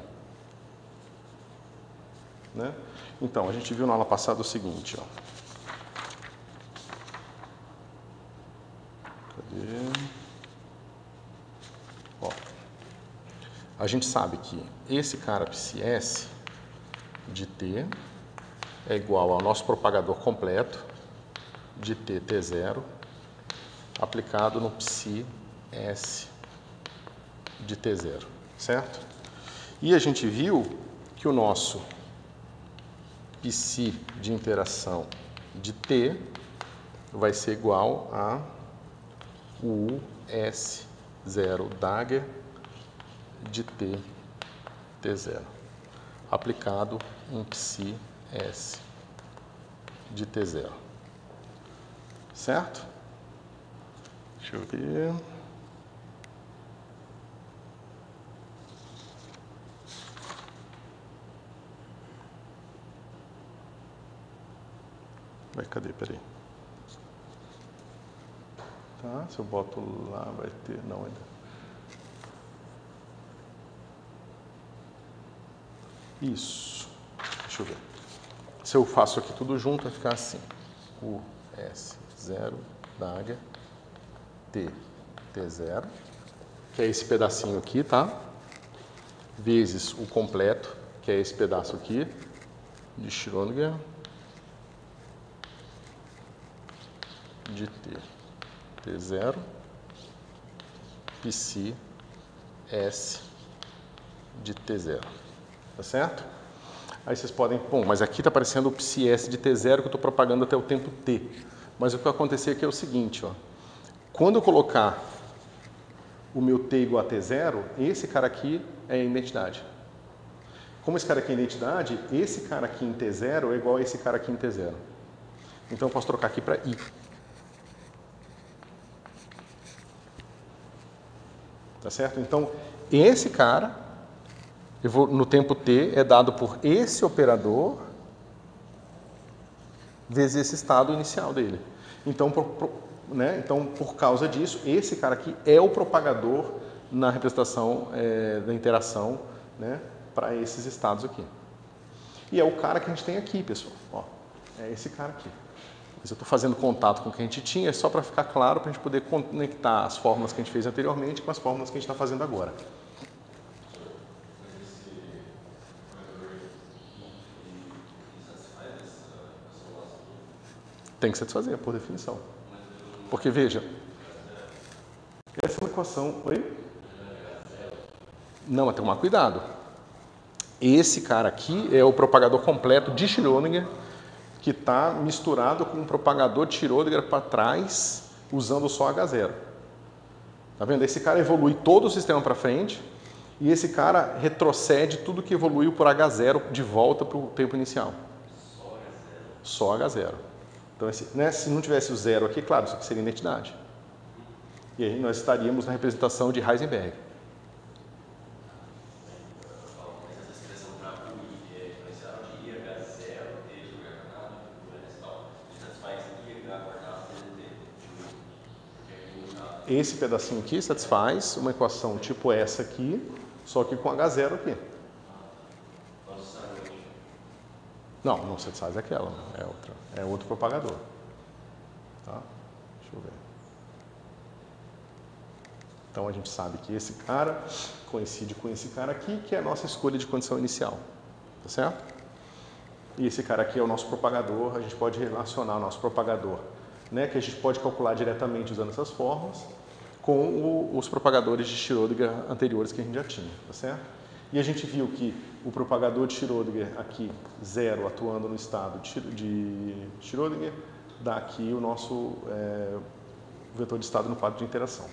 Né? Então, a gente viu na aula passada o seguinte, ó. Cadê? Ó. A gente sabe que esse cara psi-s de t é igual ao nosso propagador completo de t0 aplicado no psi-s de t0, certo? E a gente viu que o nosso psi de interação de t vai ser igual a o S0 Dagger de t0 aplicado em psi-s de t0, certo? Deixa eu ver. Cadê? Peraí. Tá, se eu boto lá vai ter... Não, ainda. Isso. Deixa eu ver. Se eu faço aqui tudo junto, vai ficar assim. O S0 Dagger T0, que é esse pedacinho aqui, tá? Vezes o completo, que é esse pedaço aqui, de Schrödinger, de T0, psi-s de T0, tá certo? Aí vocês podem, bom, mas aqui está aparecendo o psi-s de T0 que eu estou propagando até o tempo T. Mas o que vai acontecer aqui é o seguinte, ó. Quando eu colocar o meu T igual a T0, esse cara aqui é a identidade. Como esse cara aqui é a identidade, esse cara aqui em T0 é igual a esse cara aqui em T0. Então eu posso trocar aqui para I. Tá certo? Então, esse cara, no tempo t, é dado por esse operador vezes esse estado inicial dele. Então, por causa disso, esse cara aqui é o propagador na representação da interação, né, para esses estados aqui. E é o cara que a gente tem aqui, pessoal. Ó, é esse cara aqui. Mas eu estou fazendo contato com o que a gente tinha, só para ficar claro, para a gente poder conectar as fórmulas que a gente fez anteriormente com as fórmulas que a gente está fazendo agora. Tem que satisfazer, por definição. Porque, veja, essa é uma equação... Oi? Não, mas tem que tomar cuidado. Esse cara aqui é o propagador completo de Schrödinger, que está misturado com um propagador de Schrödinger para trás, usando só H0. Tá vendo? Esse cara evolui todo o sistema para frente e esse cara retrocede tudo que evoluiu por H0 de volta para o tempo inicial. Só H0. Então, né, se não tivesse o zero aqui, claro, isso aqui seria identidade. E aí nós estaríamos na representação de Heisenberg. Esse pedacinho aqui satisfaz uma equação tipo essa aqui, só que com H0 aqui. Não, não satisfaz aquela, é outra. É outro propagador. Tá? Deixa eu ver. Então a gente sabe que esse cara coincide com esse cara aqui, que é a nossa escolha de condição inicial. Tá certo? E esse cara aqui é o nosso propagador, a gente pode relacionar o nosso propagador, né, que a gente pode calcular diretamente usando essas fórmulas, com os propagadores de Schrödinger anteriores que a gente já tinha, tá certo? E a gente viu que o propagador de Schrödinger aqui, 0, atuando no estado de Schrödinger, dá aqui o nosso vetor de estado no quadro de interação.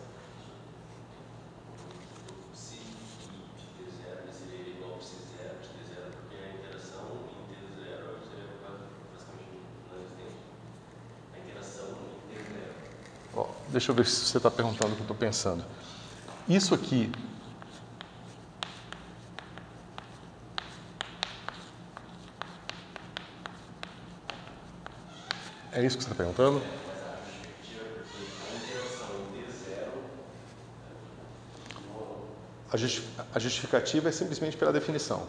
Deixa eu ver se você está perguntando o que eu estou pensando. Isso aqui é isso que você está perguntando? A justificativa é simplesmente pela definição.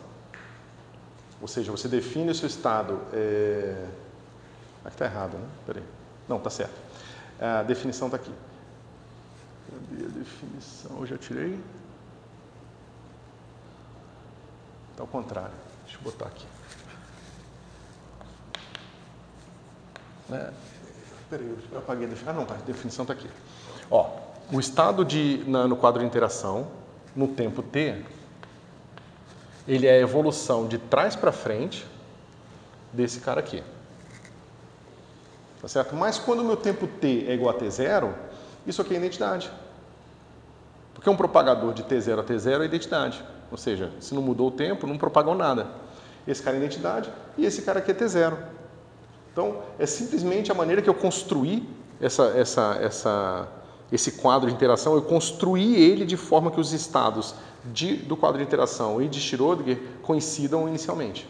Ou seja, você define o seu estado... Aqui está errado, né? Peraí. Não, está certo. A definição está aqui. Cadê a definição? Eu já tirei. Está ao contrário. Deixa eu botar aqui. Peraí, eu apaguei a definição. Ah, não, tá, a definição está aqui. Ó, o estado no quadro de interação, no tempo t, ele é a evolução de trás para frente desse cara aqui. Tá certo? Mas quando o meu tempo t é igual a t0, isso aqui é identidade. Porque um propagador de t0 a t0 é identidade. Ou seja, se não mudou o tempo, não propagou nada. Esse cara é identidade e esse cara aqui é t0. Então, é simplesmente a maneira que eu construí esse quadro de interação, eu construí ele de forma que os estados do quadro de interação e de Schrödinger coincidam inicialmente.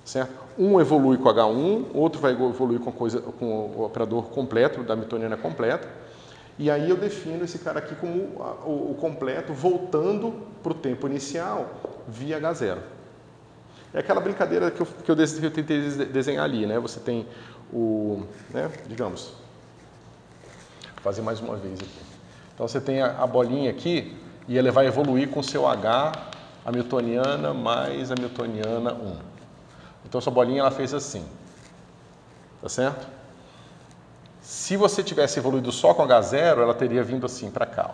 Certo? Um evolui com H1, outro vai evoluir com o operador completo, da Hamiltoniana completa, e aí eu defino esse cara aqui como o completo, voltando para o tempo inicial via H0. É aquela brincadeira que eu tentei desenhar ali, né? Você tem digamos, vou fazer mais uma vez aqui. Então você tem a bolinha aqui e ela vai evoluir com o seu H Hamiltoniana mais Hamiltoniana 1. Então essa bolinha ela fez assim, tá certo? Se você tivesse evoluído só com H0, ela teria vindo assim para cá, ó.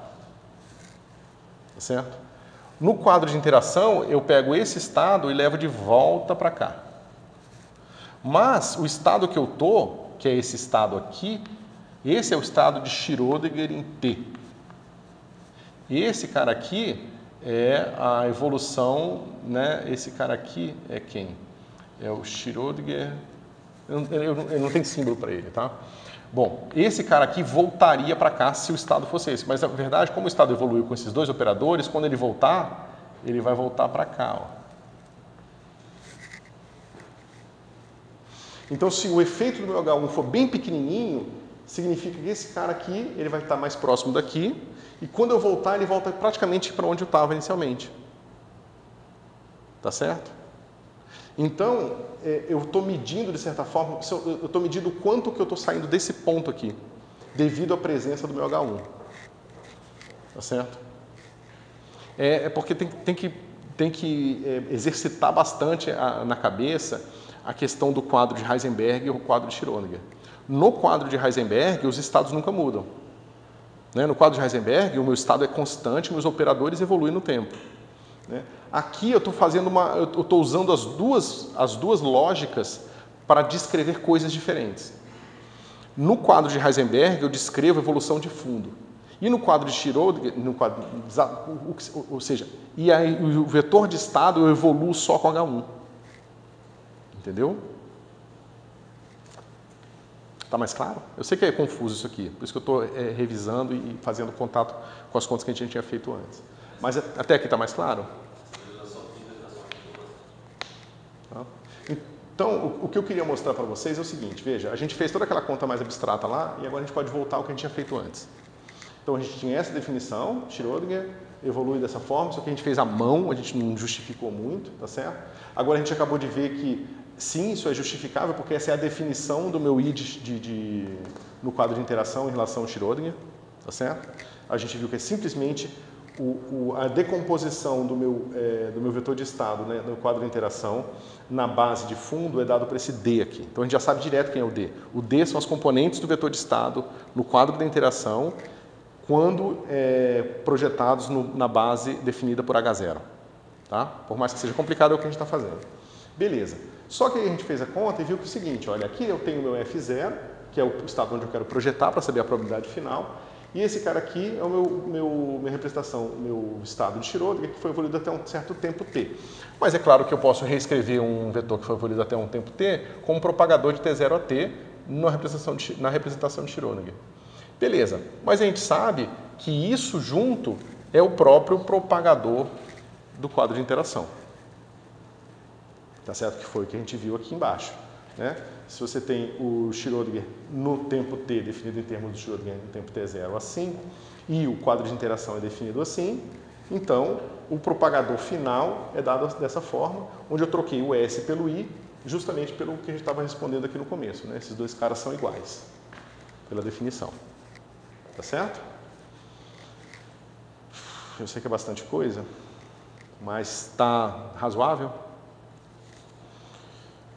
Tá certo? No quadro de interação, eu pego esse estado e levo de volta para cá. Mas o estado que eu tô, que é esse estado aqui, esse é o estado de Schrödinger em T. Esse cara aqui é a evolução, né? Esse cara aqui é quem? É o Schrödinger... Eu não tenho símbolo para ele, tá? Bom, esse cara aqui voltaria para cá se o estado fosse esse. Mas, na verdade, como o estado evoluiu com esses dois operadores, quando ele voltar, ele vai voltar para cá, ó. Então, se o efeito do meu H1 for bem pequenininho, significa que esse cara aqui ele vai estar mais próximo daqui, e quando eu voltar, ele volta praticamente para onde eu estava inicialmente. Tá certo? Então, eu estou medindo, de certa forma, eu estou medindo o quanto que eu estou saindo desse ponto aqui, devido à presença do meu H1. Tá certo? Porque tem que exercitar bastante na cabeça a questão do quadro de Heisenberg e o quadro de Schrödinger. No quadro de Heisenberg, os estados nunca mudam. Né? No quadro de Heisenberg, o meu estado é constante, meus operadores evoluem no tempo. Né? Aqui eu estou usando as duas lógicas para descrever coisas diferentes. No quadro de Heisenberg, eu descrevo evolução de fundo. E no quadro de Schrödinger, ou seja, e aí o vetor de estado eu evoluo só com H1. Entendeu? Está mais claro? Eu sei que é confuso isso aqui, por isso que eu estou revisando e fazendo contato com as contas que a gente tinha feito antes. Mas até aqui está mais claro? Então, o que eu queria mostrar para vocês é o seguinte, veja, a gente fez toda aquela conta mais abstrata lá e agora a gente pode voltar ao que a gente tinha feito antes. Então, a gente tinha essa definição, Schrödinger, evolui dessa forma, só que a gente fez à mão, a gente não justificou muito, tá certo? Agora a gente acabou de ver que, sim, isso é justificável, porque essa é a definição do meu I no quadro de interação em relação ao Schrödinger, tá certo? A gente viu que é simplesmente a decomposição do meu vetor de estado, né, no quadro de interação na base de fundo é dado por esse D aqui. Então a gente já sabe direto quem é o D. O D são as componentes do vetor de estado no quadro de interação quando projetados na base definida por H0. Tá? Por mais que seja complicado, é o que a gente está fazendo. Beleza. Só que aí a gente fez a conta e viu que é o seguinte, olha, aqui eu tenho o meu F0, que é o estado onde eu quero projetar para saber a probabilidade final. E esse cara aqui é minha representação, meu estado de Schrödinger, que foi evoluído até um certo tempo t. Mas é claro que eu posso reescrever um vetor que foi evoluído até um tempo t com um propagador de t0 a t na representação de Schrödinger. Beleza, mas a gente sabe que isso junto é o próprio propagador do quadro de interação. Tá certo? Que foi o que a gente viu aqui embaixo. Né? Se você tem o Schrödinger no tempo t, definido em termos do Schrödinger no tempo t0 assim, e o quadro de interação é definido assim, então o propagador final é dado dessa forma, onde eu troquei o S pelo I, justamente pelo que a gente estava respondendo aqui no começo, né? Esses dois caras são iguais, pela definição. Tá certo? Eu sei que é bastante coisa, mas está razoável?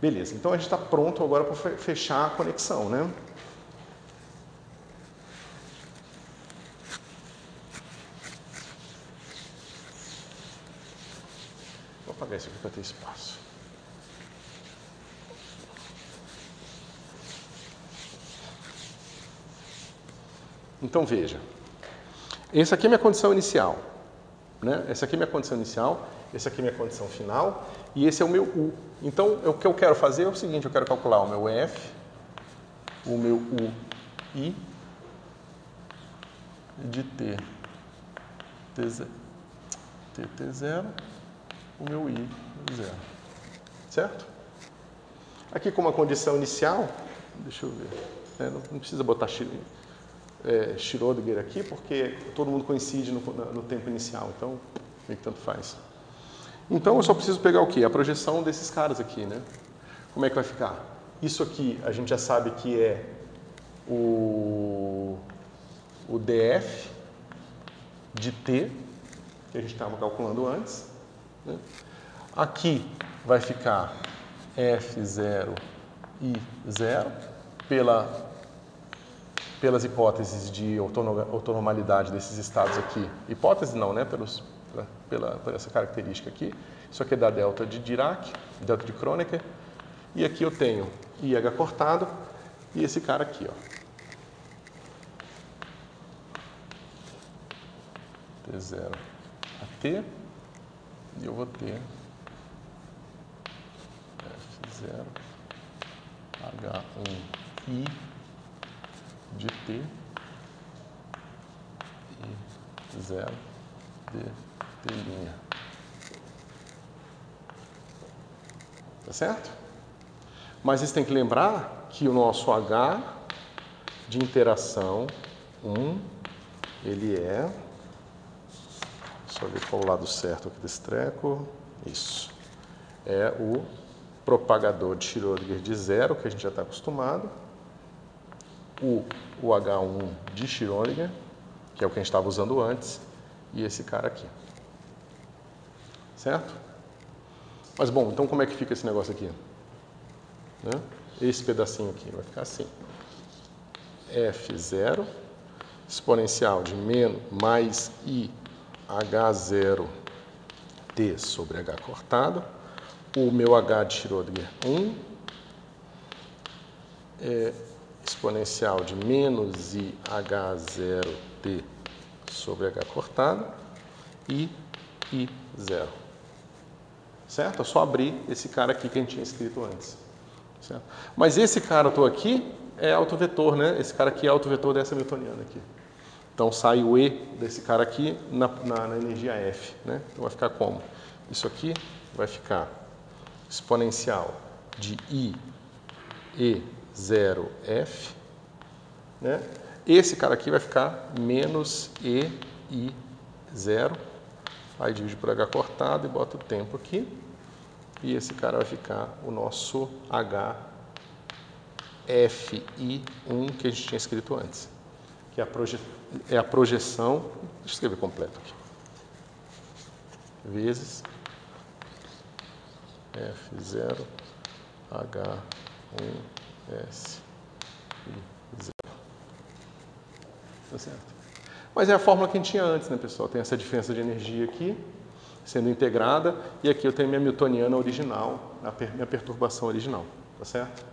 Beleza, então a gente está pronto agora para fechar a conexão, né? Vou apagar isso aqui para ter espaço. Então veja, essa aqui é minha condição inicial, né? Essa aqui é minha condição inicial, essa aqui é minha condição final e esse é o meu U. Então o que eu quero fazer é o seguinte, eu quero calcular o meu F, o meu U, I de T, T0, o meu I, 0. Certo? Aqui como a condição inicial, deixa eu ver, não precisa botar Schrödinger aqui, porque todo mundo coincide no tempo inicial, então meio que tanto faz. Então eu só preciso pegar o quê? A projeção desses caras aqui, né? Como é que vai ficar? Isso aqui a gente já sabe que é o DF de T, que a gente estava calculando antes, né? Aqui vai ficar F0 e 0 pelas hipóteses de ortonormalidade desses estados aqui. Hipótese não, né? Por essa característica aqui. Isso aqui é da delta de Dirac, delta de Kronecker. E aqui eu tenho IH cortado e esse cara aqui, ó. T0 a T. E eu vou ter F0 H1I de T e 0 de T'. Tá certo? Mas vocês têm que lembrar que o nosso H de interação 1, ele é... Só ver qual o lado certo aqui desse treco. Isso. É o propagador de Schrödinger de 0, que a gente já está acostumado. O H1 de Schrödinger, que é o que a gente estava usando antes, e esse cara aqui. Certo? Mas bom, então como é que fica esse negócio aqui? Né? Esse pedacinho aqui vai ficar assim. F0 exponencial de mais IH0 T sobre H cortado. O meu H de Schrödinger 1 é exponencial de menos IH0T sobre H cortado e I0. Certo? É só abrir esse cara aqui que a gente tinha escrito antes. Certo? Mas esse cara aqui é autovetor, né? Esse cara aqui é autovetor dessa newtoniana aqui. Então sai o E desse cara aqui na energia F, né? Então vai ficar como? Isso aqui vai ficar exponencial de IE0F, né? Esse cara aqui vai ficar menos EI0, aí divide por H cortado e bota o tempo aqui, e esse cara vai ficar o nosso HFI1 que a gente tinha escrito antes, que é a projeção, deixa eu escrever completo aqui, vezes F0 H1S I0. Tá certo? Mas é a fórmula que a gente tinha antes, né, pessoal? Tem essa diferença de energia aqui, sendo integrada, e aqui eu tenho minha newtoniana original, minha perturbação original, tá certo?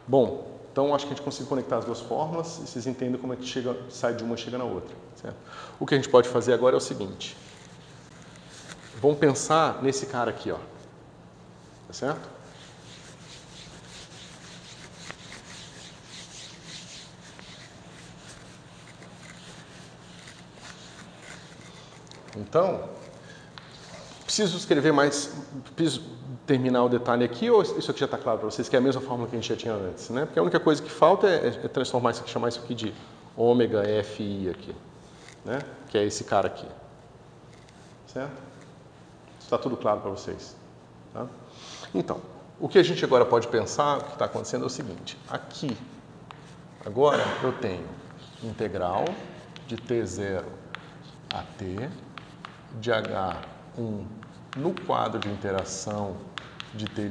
Bom, então acho que a gente conseguiu conectar as duas fórmulas, e vocês entendem como é que sai de uma e chega na outra, certo? O que a gente pode fazer agora é o seguinte, vamos pensar nesse cara aqui, ó, tá certo? Então, preciso terminar o detalhe aqui, ou isso aqui já está claro para vocês, que é a mesma fórmula que a gente já tinha antes, né? Porque a única coisa que falta é transformar isso aqui, chamar isso aqui de ômega FI aqui, né? Que é esse cara aqui, certo? Está tudo claro para vocês, tá? Então, o que a gente agora pode pensar, o que está acontecendo é o seguinte, aqui, agora eu tenho integral de T0 a T, de H1 no quadro de interação de T',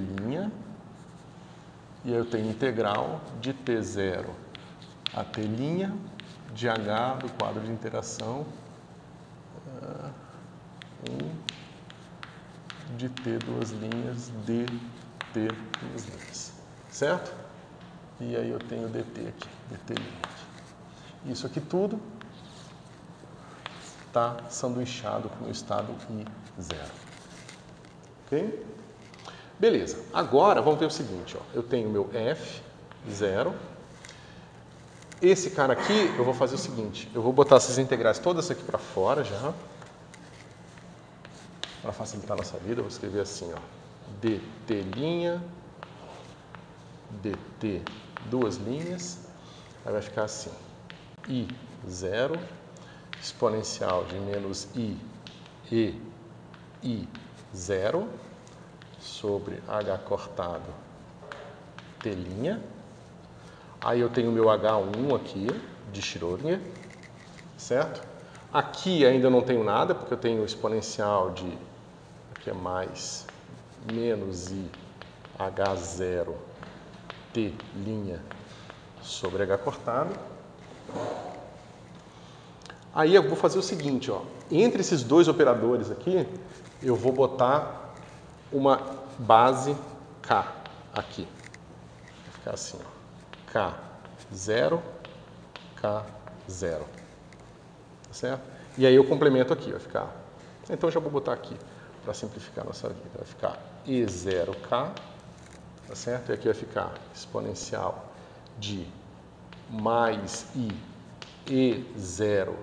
e aí eu tenho integral de T0 a T', de H do quadro de interação 1 de T duas linhas, de T duas linhas, certo? E aí eu tenho dt aqui, dt'. Isso aqui tudo está sanduichado com o estado I0. Ok? Beleza. Agora, vamos ver o seguinte, ó. Eu tenho meu F0. Esse cara aqui, eu vou fazer o seguinte. Eu vou botar essas integrais todas aqui para fora já. Para facilitar a nossa vida, eu vou escrever assim, ó. dt', dt duas linhas. Aí vai ficar assim. I0 exponencial de menos I e I0 sobre H cortado T'. Aí eu tenho meu H1 aqui, de Schrödinger, certo? Aqui ainda não tenho nada, porque eu tenho exponencial de, aqui é mais, menos I H0 T' sobre H cortado. Aí eu vou fazer o seguinte, ó, entre esses dois operadores aqui, eu vou botar uma base K aqui. Vai ficar assim, ó, K0, K0. Tá certo? E aí eu complemento aqui, vai ficar. Então eu já vou botar aqui para simplificar a nossa vida. Vai ficar E0K, tá certo? E aqui vai ficar exponencial de mais I E0K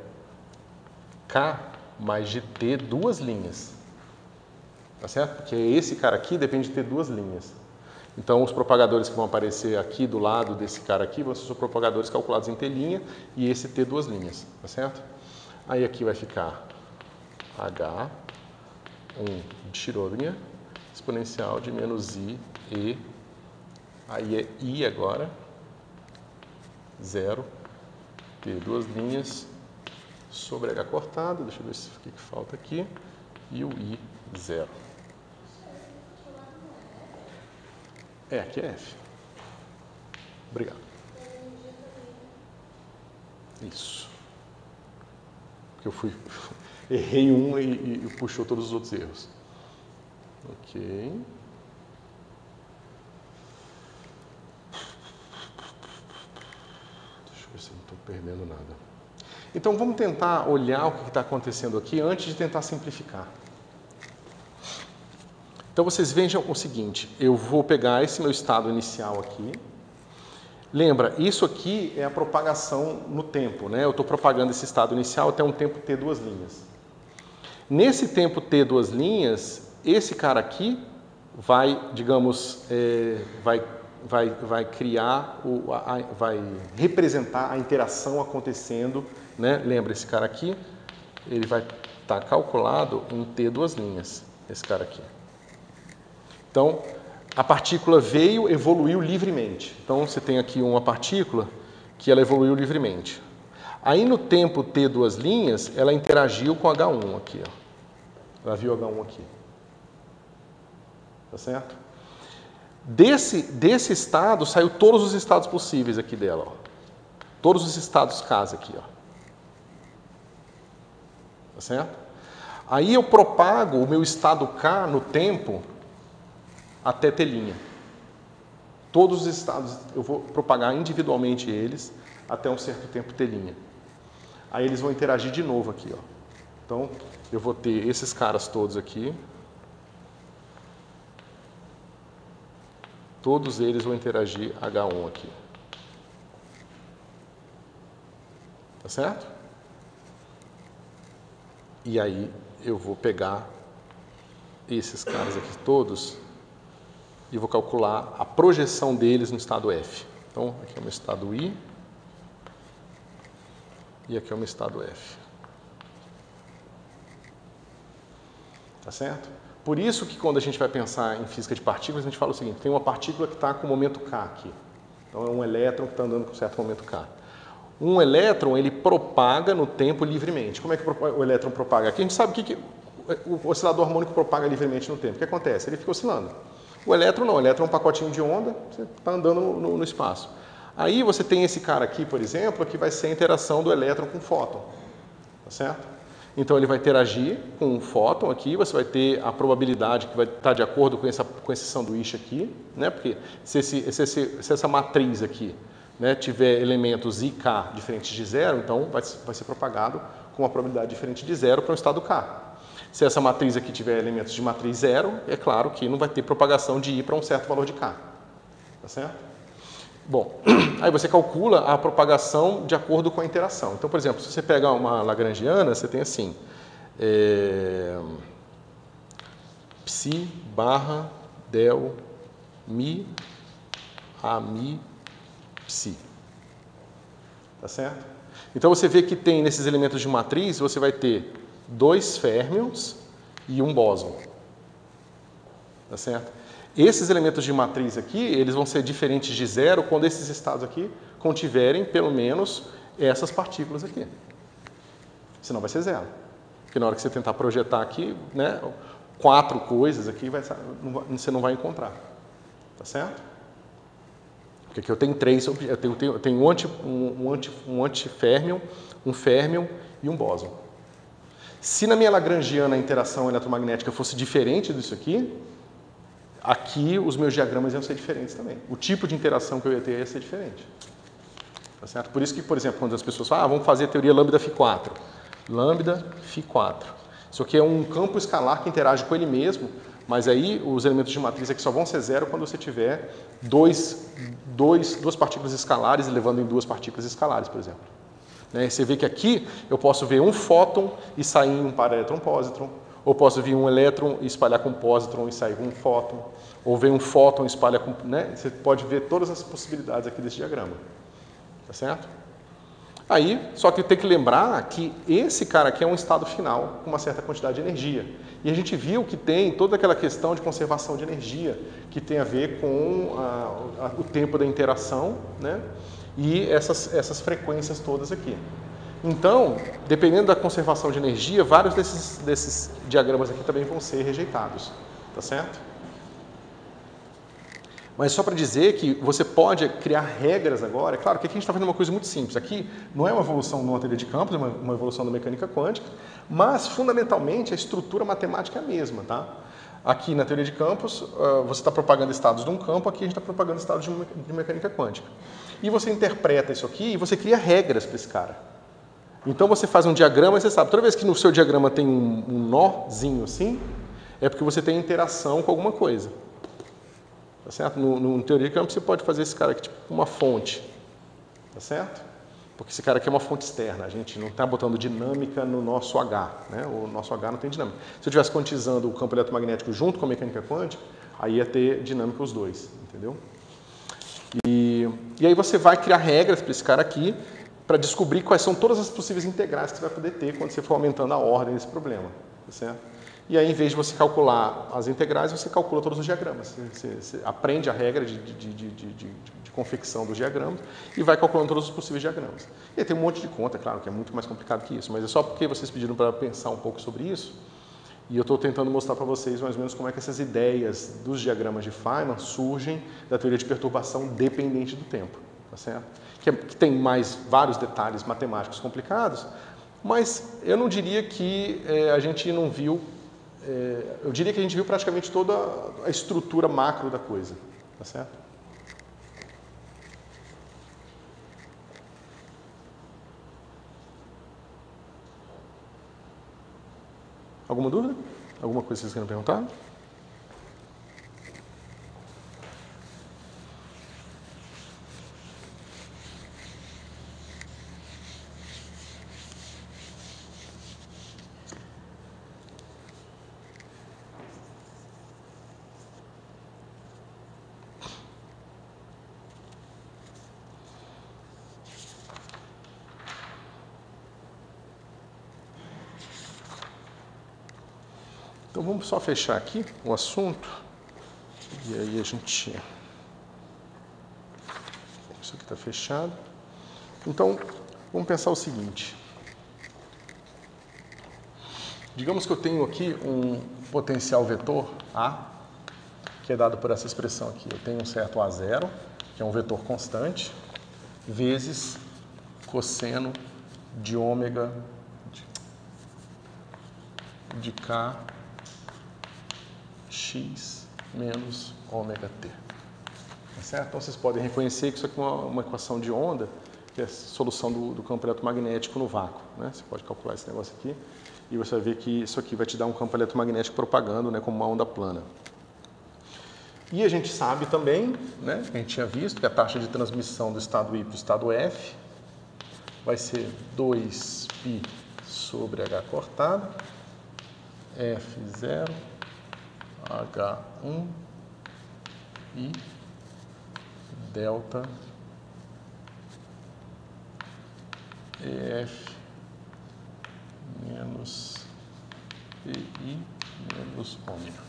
mais de T duas linhas. Tá certo? Porque esse cara aqui depende de ter duas linhas. Então, os propagadores que vão aparecer aqui do lado desse cara aqui vão ser os propagadores calculados em T' e esse T duas linhas. Tá certo? Aí aqui vai ficar H1 de Schrödinger, exponencial de menos I, E, aí é I agora, 0, T duas linhas, sobre H cortado, deixa eu ver o que falta aqui, e o I0. Aqui é F. Obrigado. Isso. Porque eu errei um e puxou todos os outros erros. Ok. Deixa eu ver se eu não estou perdendo nada. Então vamos tentar olhar o que está acontecendo aqui antes de tentar simplificar. Então vocês vejam o seguinte, eu vou pegar esse meu estado inicial aqui. Lembra, isso aqui é a propagação no tempo, né? Eu estou propagando esse estado inicial até um tempo T duas linhas. Nesse tempo T duas linhas, esse cara aqui vai, digamos, vai criar, vai representar a interação acontecendo, né? Lembra, esse cara aqui, ele vai estar calculado em T duas linhas, esse cara aqui. Então, a partícula veio, evoluiu livremente. Então, você tem aqui uma partícula que ela evoluiu livremente. Aí, no tempo T duas linhas, ela interagiu com H1 aqui, ó. Ela viu H1 aqui. Tá certo? Desse estado, saiu todos os estados possíveis aqui dela, ó. Todos os estados K aqui, ó. Tá certo? Aí eu propago o meu estado K no tempo até T'. Todos os estados eu vou propagar individualmente eles até um certo tempo T'. Aí eles vão interagir de novo aqui, ó. Então eu vou ter esses caras todos aqui. Todos eles vão interagir H1 aqui. Tá certo? E aí eu vou pegar esses caras aqui todos e vou calcular a projeção deles no estado F. Então, aqui é o meu estado I e aqui é o meu estado F. Tá certo? Por isso que quando a gente vai pensar em física de partículas, a gente fala o seguinte, tem uma partícula que está com momento K aqui. Então é um elétron que está andando com certo momento K. Um elétron, ele propaga no tempo livremente. Como é que o elétron propaga? Aqui a gente sabe que o oscilador harmônico propaga livremente no tempo. O que acontece? Ele fica oscilando. O elétron não, o elétron é um pacotinho de onda, você está andando no espaço. Aí você tem esse cara aqui, por exemplo, que vai ser a interação do elétron com o fóton. Tá certo? Então ele vai interagir com o fóton aqui, você vai ter a probabilidade que vai estar de acordo com esse sanduíche aqui, né? Porque se essa matriz aqui, né, tiver elementos I, K diferentes de zero, então vai ser propagado com uma probabilidade diferente de zero para o estado K. Se essa matriz aqui tiver elementos de matriz zero, é claro que não vai ter propagação de I para um certo valor de K. Tá certo? Bom, aí você calcula a propagação de acordo com a interação. Então, por exemplo, se você pega uma lagrangiana, você tem assim, psi barra del mi a mi psi. Tá certo? Então você vê que tem nesses elementos de matriz, você vai ter 2 férmions e um bóson. Tá certo? Esses elementos de matriz aqui, eles vão ser diferentes de zero quando esses estados aqui contiverem pelo menos essas partículas aqui. Senão vai ser zero. Porque na hora que você tentar projetar aqui, né, 4 coisas aqui, você não vai encontrar. Tá certo? Porque aqui eu tenho 3, eu tenho um antiférmion, um férmion e um bóson. Se na minha lagrangiana a interação eletromagnética fosse diferente disso aqui, aqui os meus diagramas iam ser diferentes também. O tipo de interação que eu ia ter ia ser diferente. Tá certo? Por isso que, por exemplo, quando as pessoas falam, vamos fazer a teoria lambda φ4. Lambda φ4. Isso aqui é um campo escalar que interage com ele mesmo, mas aí os elementos de matriz aqui só vão ser zero quando você tiver duas partículas escalares levando em 2 partículas escalares, por exemplo. Né? Você vê que aqui eu posso ver um fóton e sair em um para-elétron-pósitron, ou posso vir um elétron e espalhar com um pósitron e sair com um fóton, ou ver um fóton e espalhar com... Né? Você pode ver todas as possibilidades aqui desse diagrama. Tá certo? Aí, só que tem que lembrar que esse cara aqui é um estado final com uma certa quantidade de energia. E a gente viu que tem toda aquela questão de conservação de energia, que tem a ver com o tempo da interação, né? E essas frequências todas aqui. Então, dependendo da conservação de energia, vários desses diagramas aqui também vão ser rejeitados. Tá certo? Mas só para dizer que você pode criar regras agora. É claro que aqui a gente está fazendo uma coisa muito simples. Aqui não é uma evolução numa teoria de campos, é uma evolução da mecânica quântica, mas fundamentalmente a estrutura matemática é a mesma. Tá? Aqui na teoria de campos, você está propagando estados de um campo, aqui a gente está propagando estados de mecânica quântica. E você interpreta isso aqui e você cria regras para esse cara. Então você faz um diagrama e você sabe, toda vez que no seu diagrama tem um nozinho assim, é porque você tem interação com alguma coisa. Tá certo? No teoria de campos você pode fazer esse cara aqui tipo uma fonte. Tá certo? Porque esse cara aqui é uma fonte externa, a gente não está botando dinâmica no nosso H. Né? O nosso H não tem dinâmica. Se eu estivesse quantizando o campo eletromagnético junto com a mecânica quântica, aí ia ter dinâmica os dois. Entendeu? E aí você vai criar regras para esse cara aqui, para descobrir quais são todas as possíveis integrais que você vai poder ter quando você for aumentando a ordem desse problema. Tá certo? E aí, em vez de você calcular as integrais, você calcula todos os diagramas. Você aprende a regra de confecção dos diagramas e vai calculando todos os possíveis diagramas. E aí tem um monte de conta, claro, que é muito mais complicado que isso, mas é só porque vocês pediram para pensar um pouco sobre isso, e eu estou tentando mostrar para vocês mais ou menos como é que essas ideias dos diagramas de Feynman surgem da teoria de perturbação dependente do tempo. Tá certo? Que tem vários detalhes matemáticos complicados, mas eu não diria que a gente não viu, eu diria que a gente viu praticamente toda a estrutura macro da coisa. Tá certo? Alguma dúvida? Alguma coisa que vocês querem perguntar? Então vamos só fechar aqui o assunto. E aí a gente... Isso aqui está fechado. Então, vamos pensar o seguinte. Digamos que eu tenho aqui um potencial vetor A, que é dado por essa expressão aqui. Eu tenho um certo A0, que é um vetor constante, vezes cosseno de ômega de K x menos ômega t. Tá certo? Então vocês podem reconhecer que isso aqui é uma equação de onda, que é a solução do campo eletromagnético no vácuo. Né? Você pode calcular esse negócio aqui e você vai ver que isso aqui vai te dar um campo eletromagnético propagando, né, como uma onda plana. E a gente sabe também, né, que a gente tinha visto, que a taxa de transmissão do estado I para o estado F vai ser 2π sobre H cortado, F0, H1 e delta EF menos PI menos ômega.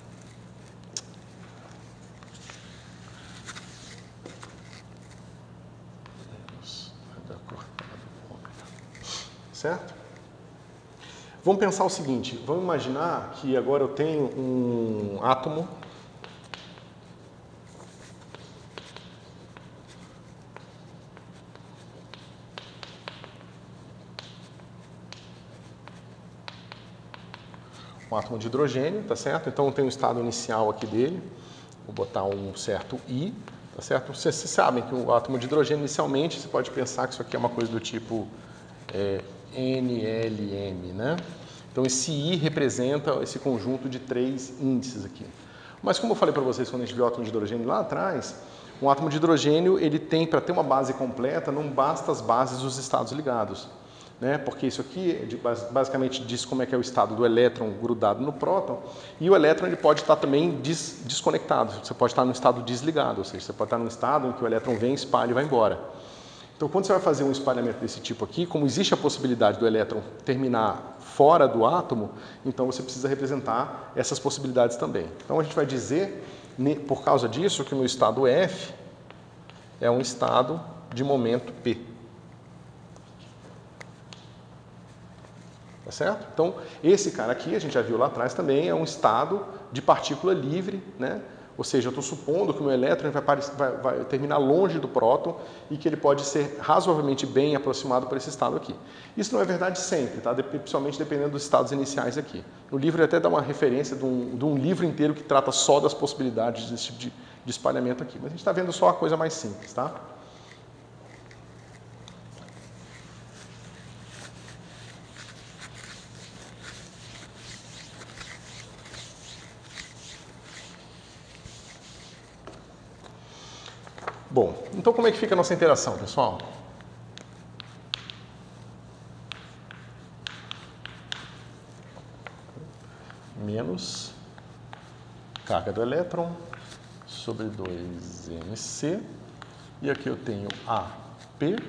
Menos H cortado ômega. Certo? Vamos pensar o seguinte, vamos imaginar que agora eu tenho um átomo de hidrogênio, tá certo? Então eu tenho um estado inicial aqui dele, vou botar um certo I, tá certo? Vocês sabem que o átomo de hidrogênio inicialmente, você pode pensar que isso aqui é uma coisa do tipo NLM, né? Então esse I representa esse conjunto de 3 índices aqui. Mas como eu falei para vocês quando a gente viu o átomo de hidrogênio lá atrás, um átomo de hidrogênio, ele tem, para ter uma base completa, não basta as bases dos estados ligados. Né? Porque isso aqui basicamente diz como é que é o estado do elétron grudado no próton, e o elétron ele pode estar também desconectado, você pode estar no estado desligado, ou seja, você pode estar num estado em que o elétron vem, espalha e vai embora. Então quando você vai fazer um espalhamento desse tipo aqui, como existe a possibilidade do elétron terminar fora do átomo, então você precisa representar essas possibilidades também. Então a gente vai dizer, por causa disso, que no estado F é um estado de momento P. Tá certo? Então, esse cara aqui, a gente já viu lá atrás também, é um estado de partícula livre, né? Ou seja, eu estou supondo que o meu elétron vai terminar longe do próton e que ele pode ser razoavelmente bem aproximado por esse estado aqui. Isso não é verdade sempre, tá? Principalmente dependendo dos estados iniciais aqui. No livro ele até dá uma referência de um livro inteiro que trata só das possibilidades desse tipo de espalhamento aqui. Mas a gente está vendo só a coisa mais simples, tá? Bom, então como é que fica a nossa interação, pessoal? Menos carga do elétron sobre 2mc, e aqui eu tenho AP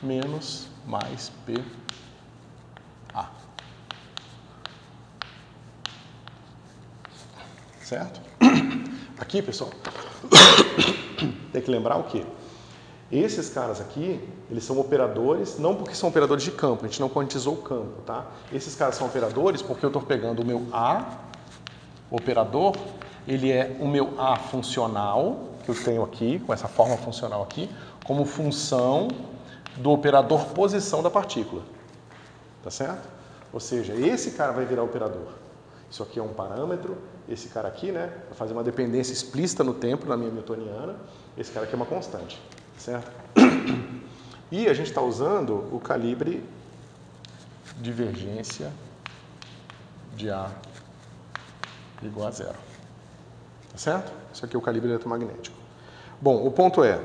menos mais PA. Certo? Aqui, pessoal, tem que lembrar o quê? Esses caras aqui, eles são operadores, não porque são operadores de campo, a gente não quantizou o campo, tá? Esses caras são operadores porque eu estou pegando o meu A, operador, ele é o meu A funcional, que eu tenho aqui, com essa forma funcional aqui, como função do operador posição da partícula. Tá certo? Ou seja, esse cara vai virar operador. Isso aqui é um parâmetro, esse cara aqui, né, vai fazer uma dependência explícita no tempo, na minha newtoniana, esse cara aqui é uma constante, certo? E a gente está usando o calibre divergência de A igual a zero, tá certo? Isso aqui é o calibre eletromagnético. Bom, o ponto é,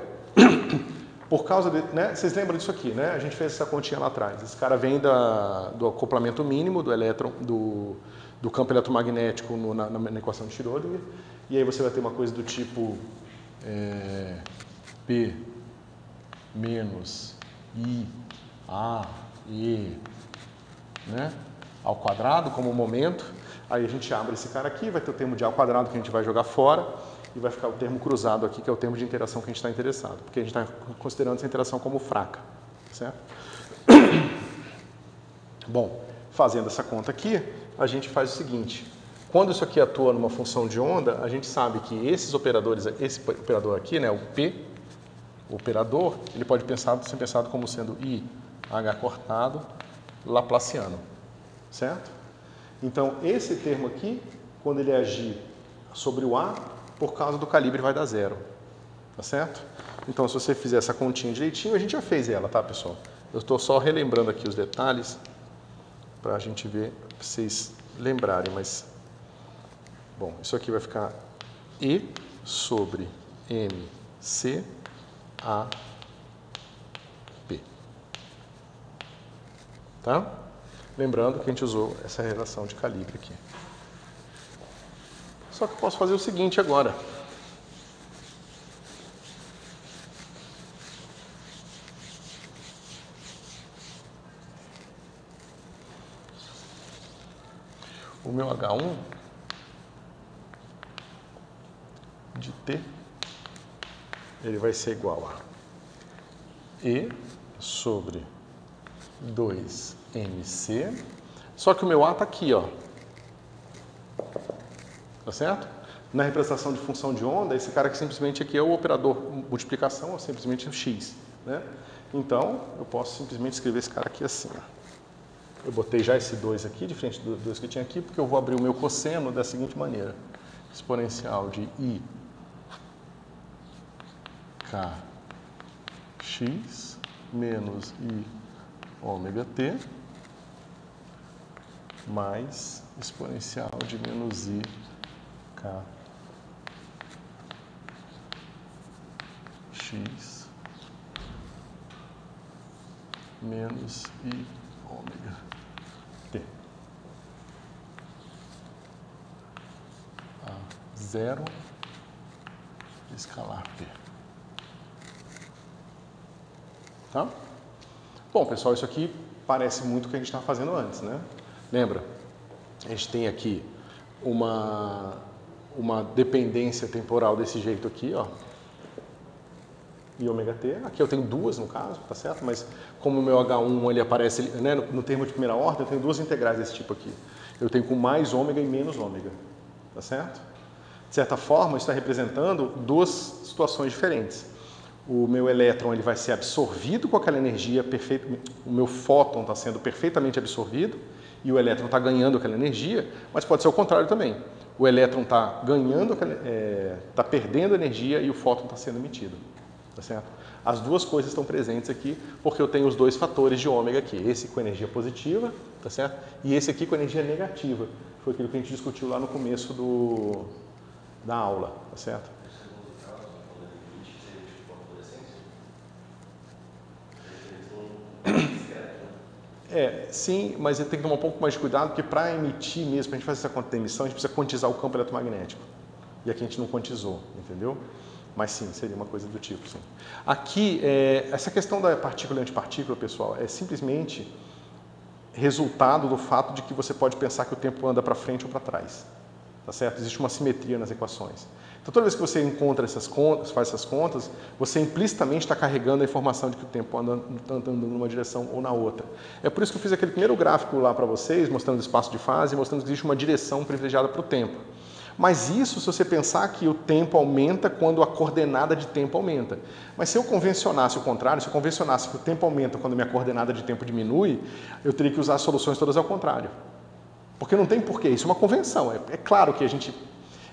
por causa de, né, vocês lembram disso aqui, né? A gente fez essa continha lá atrás. Esse cara vem do acoplamento mínimo do elétron, do campo eletromagnético na equação de Schrödinger, e aí você vai ter uma coisa do tipo P menos I, A, E, né? ao quadrado como momento. Aí a gente abre esse cara aqui, vai ter o termo de A ao quadrado que a gente vai jogar fora e vai ficar o termo cruzado aqui, que é o termo de interação que a gente está interessado, porque a gente está considerando essa interação como fraca, certo? Bom, fazendo essa conta aqui, a gente faz o seguinte: quando isso aqui atua numa função de onda, a gente sabe que esses operadores, esse operador aqui, né, o P, o operador, ele pode ser pensado como sendo IH cortado laplaciano, certo? Então, esse termo aqui, quando ele agir sobre o A, por causa do calibre vai dar zero, tá certo? Então, se você fizer essa continha direitinho, a gente já fez ela, tá, pessoal? Eu estou só relembrando aqui os detalhes para a gente ver, pra vocês lembrarem, mas... Bom, isso aqui vai ficar E sobre MC A P. Tá? Lembrando que a gente usou essa relação de calibre aqui. Só que eu posso fazer o seguinte agora. O meu H1 de T, ele vai ser igual a E sobre 2MC, só que o meu A está aqui, ó. Tá certo? Na representação de função de onda, esse cara que simplesmente aqui é o operador multiplicação, ou simplesmente o x, né? Então, eu posso simplesmente escrever esse cara aqui assim, ó. Eu botei já esse 2 aqui, de frente do 2 que tinha aqui, porque eu vou abrir o meu cosseno da seguinte maneira. Exponencial de I K x menos I ômega t mais exponencial de menos I K x menos I ômega t a 0 escalar p. Tá? Bom, pessoal, isso aqui parece muito o que a gente estava fazendo antes, né? Lembra? A gente tem aqui uma dependência temporal desse jeito aqui, ó. E ômega t. Aqui eu tenho duas no caso, tá certo? Mas como o meu H1 ele aparece, né, no termo de primeira ordem, eu tenho duas integrais desse tipo aqui. Eu tenho com mais ômega e menos ômega, tá certo? De certa forma, isso está representando duas situações diferentes. O meu elétron ele vai ser absorvido com aquela energia perfeita, o meu fóton está sendo perfeitamente absorvido e o elétron está ganhando aquela energia, mas pode ser o contrário também. O elétron está ganhando, está perdendo energia e o fóton está sendo emitido. Tá certo? As duas coisas estão presentes aqui porque eu tenho os dois fatores de ômega aqui, esse com energia positiva, tá certo? E esse aqui com energia negativa. Foi aquilo que a gente discutiu lá no começo da aula, tá certo? Sim, mas ele tem que tomar um pouco mais de cuidado, porque para emitir mesmo, para a gente fazer essa conta de emissão, a gente precisa quantizar o campo eletromagnético. E aqui a gente não quantizou, entendeu? Mas sim, seria uma coisa do tipo, sim. Aqui, essa questão da partícula e antipartícula, pessoal, é simplesmente resultado do fato de que você pode pensar que o tempo anda para frente ou para trás. Tá certo? Existe uma simetria nas equações. Então, toda vez que você encontra essas contas, faz essas contas, você implicitamente está carregando a informação de que o tempo anda andando numa direção ou na outra. É por isso que eu fiz aquele primeiro gráfico lá para vocês, mostrando o espaço de fase, mostrando que existe uma direção privilegiada para o tempo. Mas isso se você pensar que o tempo aumenta quando a coordenada de tempo aumenta. Mas se eu convencionasse o contrário, se eu convencionasse que o tempo aumenta quando a minha coordenada de tempo diminui, eu teria que usar as soluções todas ao contrário. Porque não tem porquê, isso é uma convenção. É claro que a gente...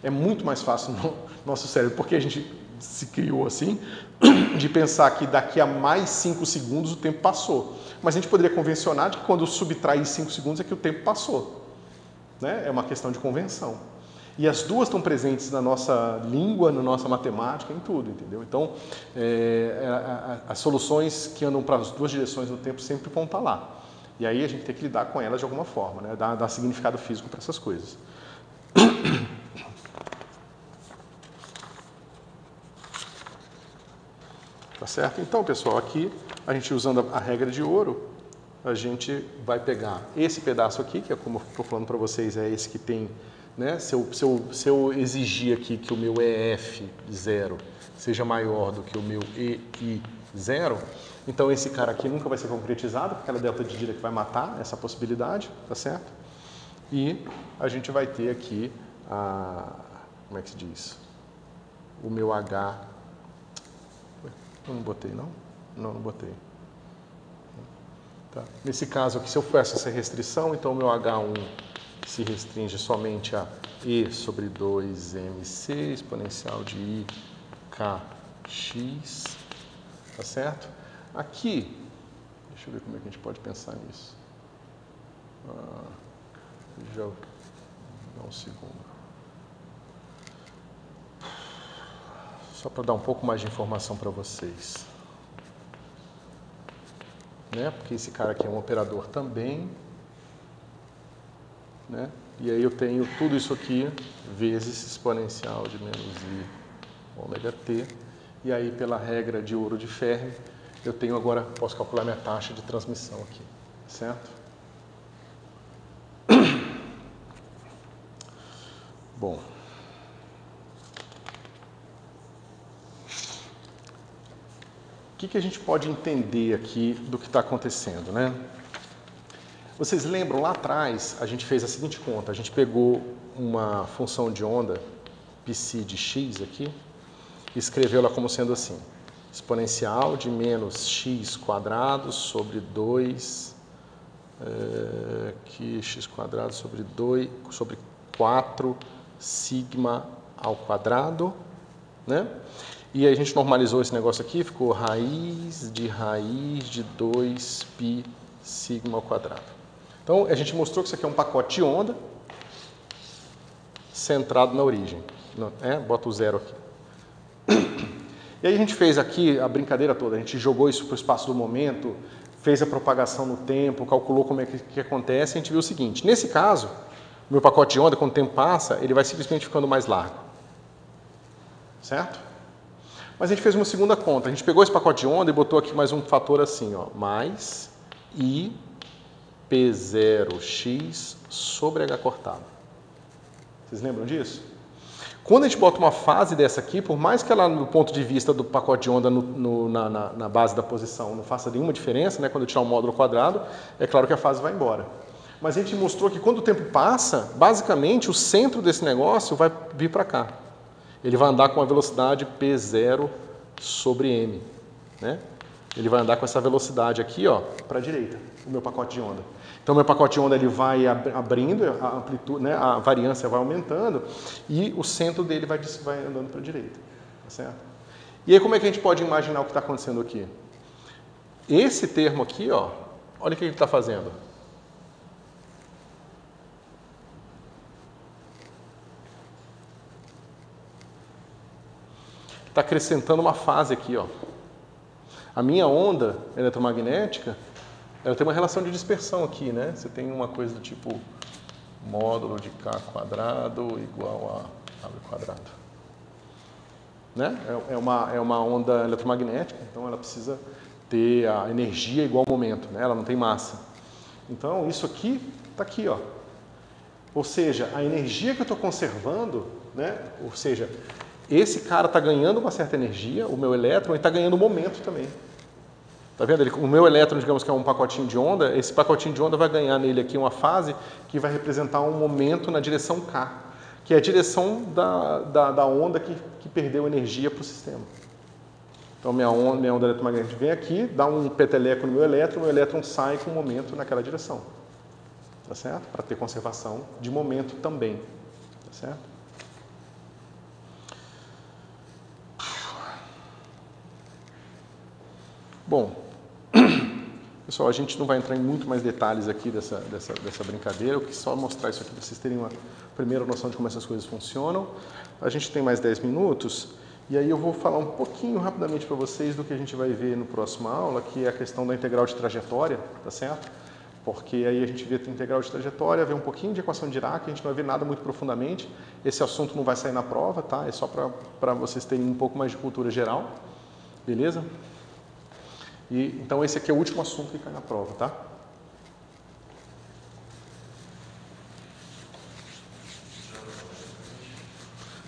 É muito mais fácil no nosso cérebro, porque a gente se criou assim, de pensar que daqui a mais 5 segundos o tempo passou. Mas a gente poderia convencionar de que quando subtrai 5 segundos é que o tempo passou. Né? É uma questão de convenção. E as duas estão presentes na nossa língua, na nossa matemática, em tudo, entendeu? Então, as soluções que andam para as duas direções no tempo sempre vão estar lá. E aí a gente tem que lidar com elas de alguma forma, né? Dar significado físico para essas coisas. Tá certo? Então, pessoal, aqui a gente usando a regra de ouro, a gente vai pegar esse pedaço aqui, que é como eu estou falando para vocês, é esse que tem, né? Se eu exigir aqui que o meu EF0 seja maior do que o meu EI0, então esse cara aqui nunca vai ser concretizado, porque aquela delta de Dirac vai matar essa possibilidade, tá certo? E a gente vai ter aqui como é que se diz? O meu H... Eu não botei, não? Não botei. Tá. Nesse caso aqui, se eu faço essa restrição, então o meu H1 se restringe somente a E sobre 2mc exponencial de I kx, tá certo? Aqui, deixa eu ver como é que a gente pode pensar nisso. Já dá um segundo. Só para dar um pouco mais de informação para vocês. Né? Porque esse cara aqui é um operador também. Né? E aí eu tenho tudo isso aqui vezes exponencial de menos I ômega t. E aí, pela regra de ouro de Fermi, eu tenho agora, posso calcular minha taxa de transmissão aqui. Certo? Bom. O que a gente pode entender aqui do que está acontecendo, né? Vocês lembram, lá atrás, a gente fez a seguinte conta. A gente pegou uma função de onda, psi de x aqui, e escreveu ela como sendo assim. Exponencial de menos x quadrado sobre 2... x quadrado sobre 4 sigma ao quadrado, né? E aí a gente normalizou esse negócio aqui, ficou raiz de 2π sigma ao quadrado. Então, a gente mostrou que isso aqui é um pacote de onda centrado na origem. Bota o zero aqui. E aí a gente fez aqui a brincadeira toda, a gente jogou isso para o espaço do momento, fez a propagação no tempo, calculou como é que acontece, e a gente viu o seguinte, nesse caso, o meu pacote de onda, quando o tempo passa, ele vai simplesmente ficando mais largo. Certo? Mas a gente fez uma segunda conta. A gente pegou esse pacote de onda e botou aqui mais um fator assim, ó, mais I P0x sobre H cortado. Vocês lembram disso? Quando a gente bota uma fase dessa aqui, por mais que ela, do ponto de vista do pacote de onda na base da posição, não faça nenhuma diferença, né? Quando eu tirar um módulo quadrado, é claro que a fase vai embora. Mas a gente mostrou que quando o tempo passa, basicamente o centro desse negócio vai vir para cá. Ele vai andar com a velocidade P0 sobre m, né? Ele vai andar com essa velocidade aqui, ó, para a direita, o meu pacote de onda. Então, o meu pacote de onda ele vai abrindo, a amplitude, né, a variância vai aumentando e o centro dele vai andando para a direita, tá certo? E aí, como é que a gente pode imaginar o que está acontecendo aqui? Esse termo aqui, ó, olha o que ele está fazendo. Está acrescentando uma fase aqui, ó. A minha onda eletromagnética, ela tem uma relação de dispersão aqui, né? Você tem uma coisa do tipo módulo de K quadrado igual a W quadrado. Né? É uma onda eletromagnética, então ela precisa ter a energia igual ao momento, né? Ela não tem massa. Então, isso aqui está aqui, ó. Ou seja, a energia que eu estou conservando, né? Ou seja, esse cara está ganhando uma certa energia, o meu elétron, e está ganhando momento também. Está vendo? O meu elétron, digamos que é um pacotinho de onda, esse pacotinho de onda vai ganhar nele aqui uma fase que vai representar um momento na direção K, que é a direção da onda que perdeu energia para o sistema. Então, minha onda eletromagnética vem aqui, dá um peteleco no meu elétron sai com momento naquela direção. Tá certo? Para ter conservação de momento também. Tá certo? Bom, pessoal, a gente não vai entrar em muito mais detalhes aqui dessa brincadeira, eu quis só mostrar isso aqui para vocês terem uma primeira noção de como essas coisas funcionam. A gente tem mais 10 minutos, e aí eu vou falar um pouquinho rapidamente para vocês do que a gente vai ver no próximo aula, que é a questão da integral de trajetória, tá certo? Porque aí a gente vê a integral de trajetória, vê um pouquinho de equação de Dirac, a gente não vai ver nada muito profundamente, esse assunto não vai sair na prova, tá? É só para vocês terem um pouco mais de cultura geral, beleza? Então, esse aqui é o último assunto que cai na prova, tá?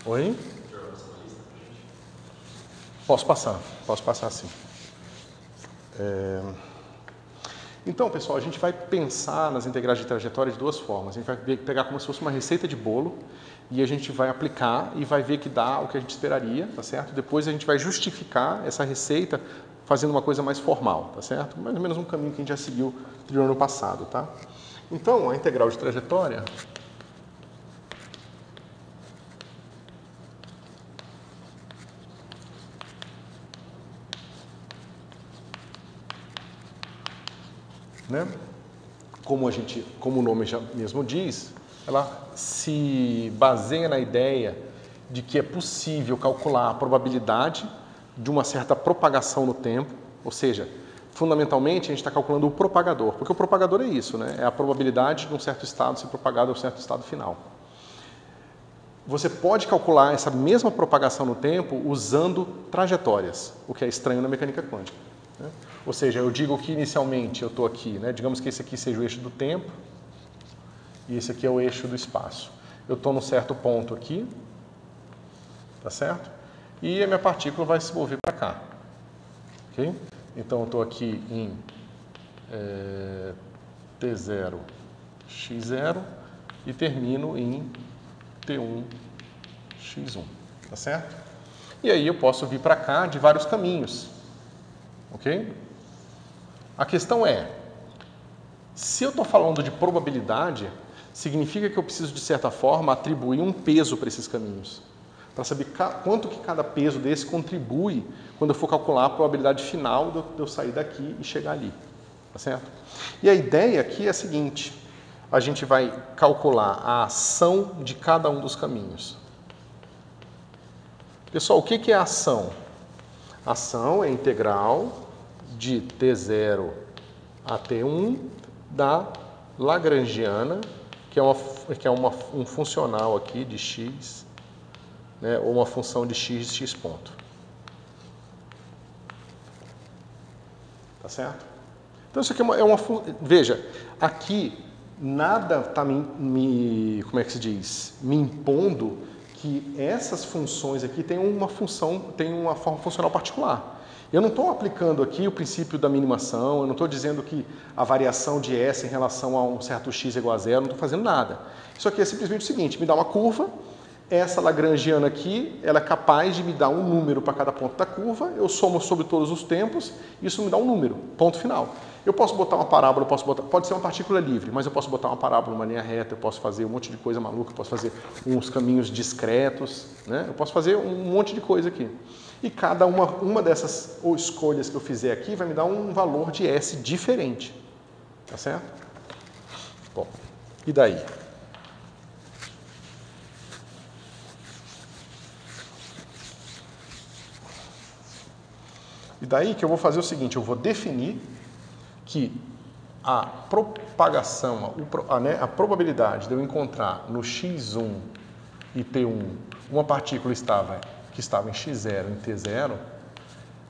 Oi? Posso passar sim. Então, pessoal, a gente vai pensar nas integrais de trajetória de duas formas. A gente vai pegar como se fosse uma receita de bolo e a gente vai aplicar e vai ver que dá o que a gente esperaria, tá certo? Depois a gente vai justificar essa receita fazendo uma coisa mais formal, tá certo? Mais ou menos um caminho que a gente já seguiu no ano passado, tá? Então, a integral de trajetória... né? Como o nome já mesmo diz, ela se baseia na ideia de que é possível calcular a probabilidade de uma certa propagação no tempo, ou seja, fundamentalmente a gente está calculando o propagador, porque o propagador é isso, né? É a probabilidade de um certo estado ser propagado a um certo estado final. Você pode calcular essa mesma propagação no tempo usando trajetórias, o que é estranho na mecânica quântica, né? Ou seja, eu digo que inicialmente eu estou aqui, né? Digamos que esse aqui seja o eixo do tempo e esse aqui é o eixo do espaço. Eu estou num certo ponto aqui, tá certo? E a minha partícula vai se mover para cá, ok? Então eu estou aqui em T0, x0 e termino em T1, x1, tá certo? E aí eu posso vir para cá de vários caminhos, ok? A questão é, se eu estou falando de probabilidade, significa que eu preciso, de certa forma, atribuir um peso para esses caminhos, para saber quanto que cada peso desse contribui quando eu for calcular a probabilidade final de eu sair daqui e chegar ali, tá certo? E a ideia aqui é a seguinte, a gente vai calcular a ação de cada um dos caminhos. Pessoal, o que é a ação? A ação é a integral de T0 a T1 da Lagrangiana, que é um funcional aqui de x, né, ou uma função de x de x ponto. Tá certo? Então isso aqui é uma veja, aqui nada está como é que se diz, me impondo que essas funções aqui têm uma forma funcional particular. Eu não estou aplicando aqui o princípio da minimação, eu não estou dizendo que a variação de S em relação a um certo x é igual a zero, não estou fazendo nada. Isso aqui é simplesmente o seguinte, me dá uma curva, essa Lagrangiana aqui, ela é capaz de me dar um número para cada ponto da curva, eu somo sobre todos os tempos, isso me dá um número, ponto final. Eu posso botar uma parábola, pode ser uma partícula livre, mas eu posso botar uma parábola, uma linha reta, eu posso fazer um monte de coisa maluca, eu posso fazer uns caminhos discretos, né? Eu posso fazer um monte de coisa aqui. E cada uma dessas escolhas que eu fizer aqui vai me dar um valor de S diferente, tá certo? Bom, e daí? E daí que eu vou fazer o seguinte, eu vou definir que a propagação, a probabilidade de eu encontrar no x1 e t1 uma partícula que estava em x0 e em t0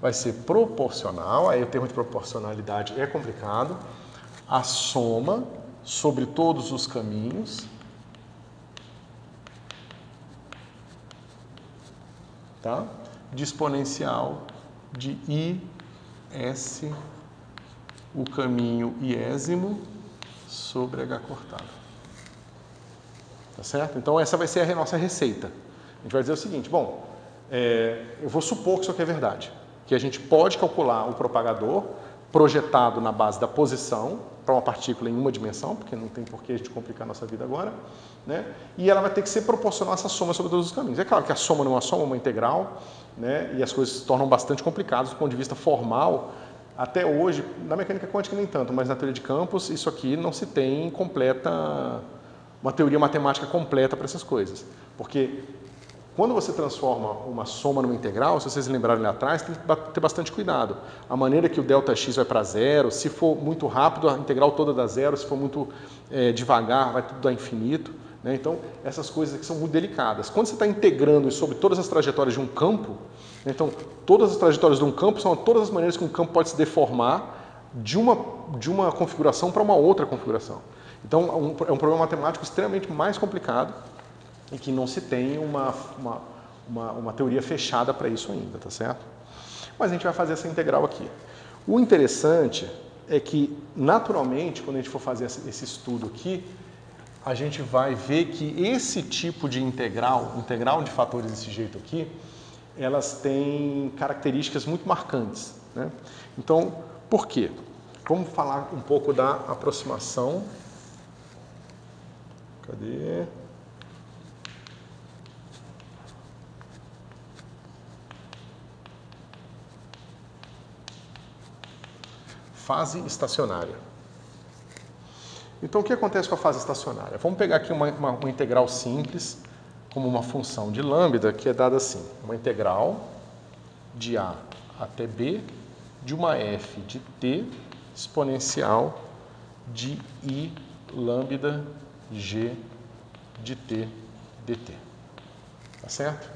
vai ser proporcional, aí o termo de proporcionalidade é complicado, a soma sobre todos os caminhos tá? De exponencial de IS, o caminho iésimo, sobre H cortado. Tá certo? Então essa vai ser a nossa receita. A gente vai dizer o seguinte, bom, eu vou supor que isso aqui é verdade, que a gente pode calcular o propagador projetado na base da posição para uma partícula em uma dimensão, porque não tem por que a gente complicar a nossa vida agora, né? E ela vai ter que ser proporcional a essa soma sobre todos os caminhos. É claro que a soma não é uma soma, é uma integral, né? E as coisas se tornam bastante complicadas do ponto de vista formal. Até hoje, na mecânica quântica nem tanto, mas na teoria de campos, isso aqui não se tem uma teoria matemática completa para essas coisas. Porque quando você transforma uma soma numa integral, se vocês lembrarem lá atrás, tem que ter bastante cuidado. A maneira que o ΔX vai para zero, se for muito rápido, a integral toda dá zero, se for muito devagar, vai tudo dar infinito, né? Então, essas coisas aqui são muito delicadas. Quando você está integrando sobre todas as trajetórias de um campo, então, todas as trajetórias de um campo são todas as maneiras que um campo pode se deformar de uma configuração para uma outra configuração. Então, é um problema matemático extremamente mais complicado, e que não se tem uma teoria fechada para isso ainda, tá certo? Mas a gente vai fazer essa integral aqui. O interessante é que, naturalmente, quando a gente for fazer esse estudo aqui, a gente vai ver que esse tipo de integral de fatores desse jeito aqui, elas têm características muito marcantes, né? Então, por quê? Vamos falar um pouco da aproximação. Cadê? Fase estacionária. Então, o que acontece com a fase estacionária? Vamos pegar aqui uma integral simples, como uma função de lambda, que é dada assim, uma integral de A até B de uma f de t exponencial de I lambda G de t dt. Tá certo?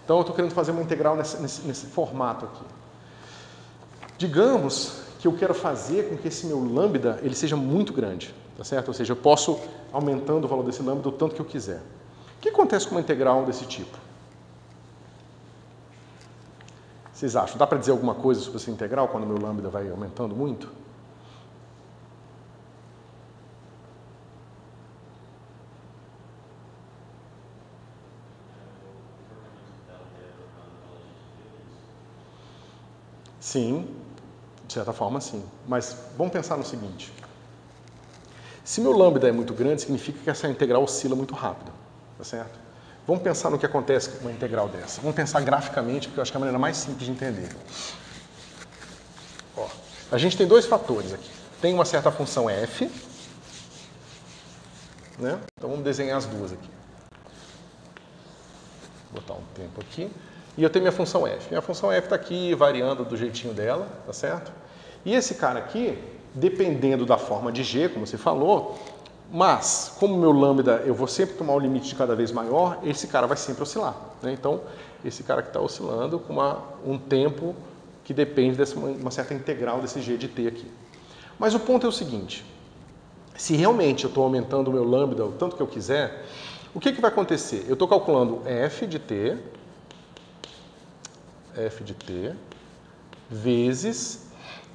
Então, eu estou querendo fazer uma integral nesse formato aqui. Digamos que eu quero fazer com que esse meu lambda ele seja muito grande, tá certo? Ou seja, eu posso aumentando o valor desse lambda o tanto que eu quiser. O que acontece com uma integral desse tipo? Vocês acham? Dá para dizer alguma coisa sobre essa integral quando o meu lambda vai aumentando muito? Sim, de certa forma sim. Mas vamos pensar no seguinte. Se meu lambda é muito grande, significa que essa integral oscila muito rápido, tá certo? Vamos pensar no que acontece com uma integral dessa. Vamos pensar graficamente, porque eu acho que é a maneira mais simples de entender. Ó, a gente tem dois fatores aqui. Tem uma certa função f, né? Então vamos desenhar as duas aqui. Vou botar um tempo aqui. E eu tenho minha função f. Minha função f está aqui variando do jeitinho dela, tá certo? E esse cara aqui, dependendo da forma de g, como você falou, mas como meu lambda eu vou sempre tomar um limite de cada vez maior, esse cara vai sempre oscilar, né? Então, esse cara que está oscilando com um tempo que depende de uma certa integral desse g de t aqui. Mas o ponto é o seguinte, se realmente eu estou aumentando o meu lambda o tanto que eu quiser, o que vai acontecer? Eu estou calculando f de t vezes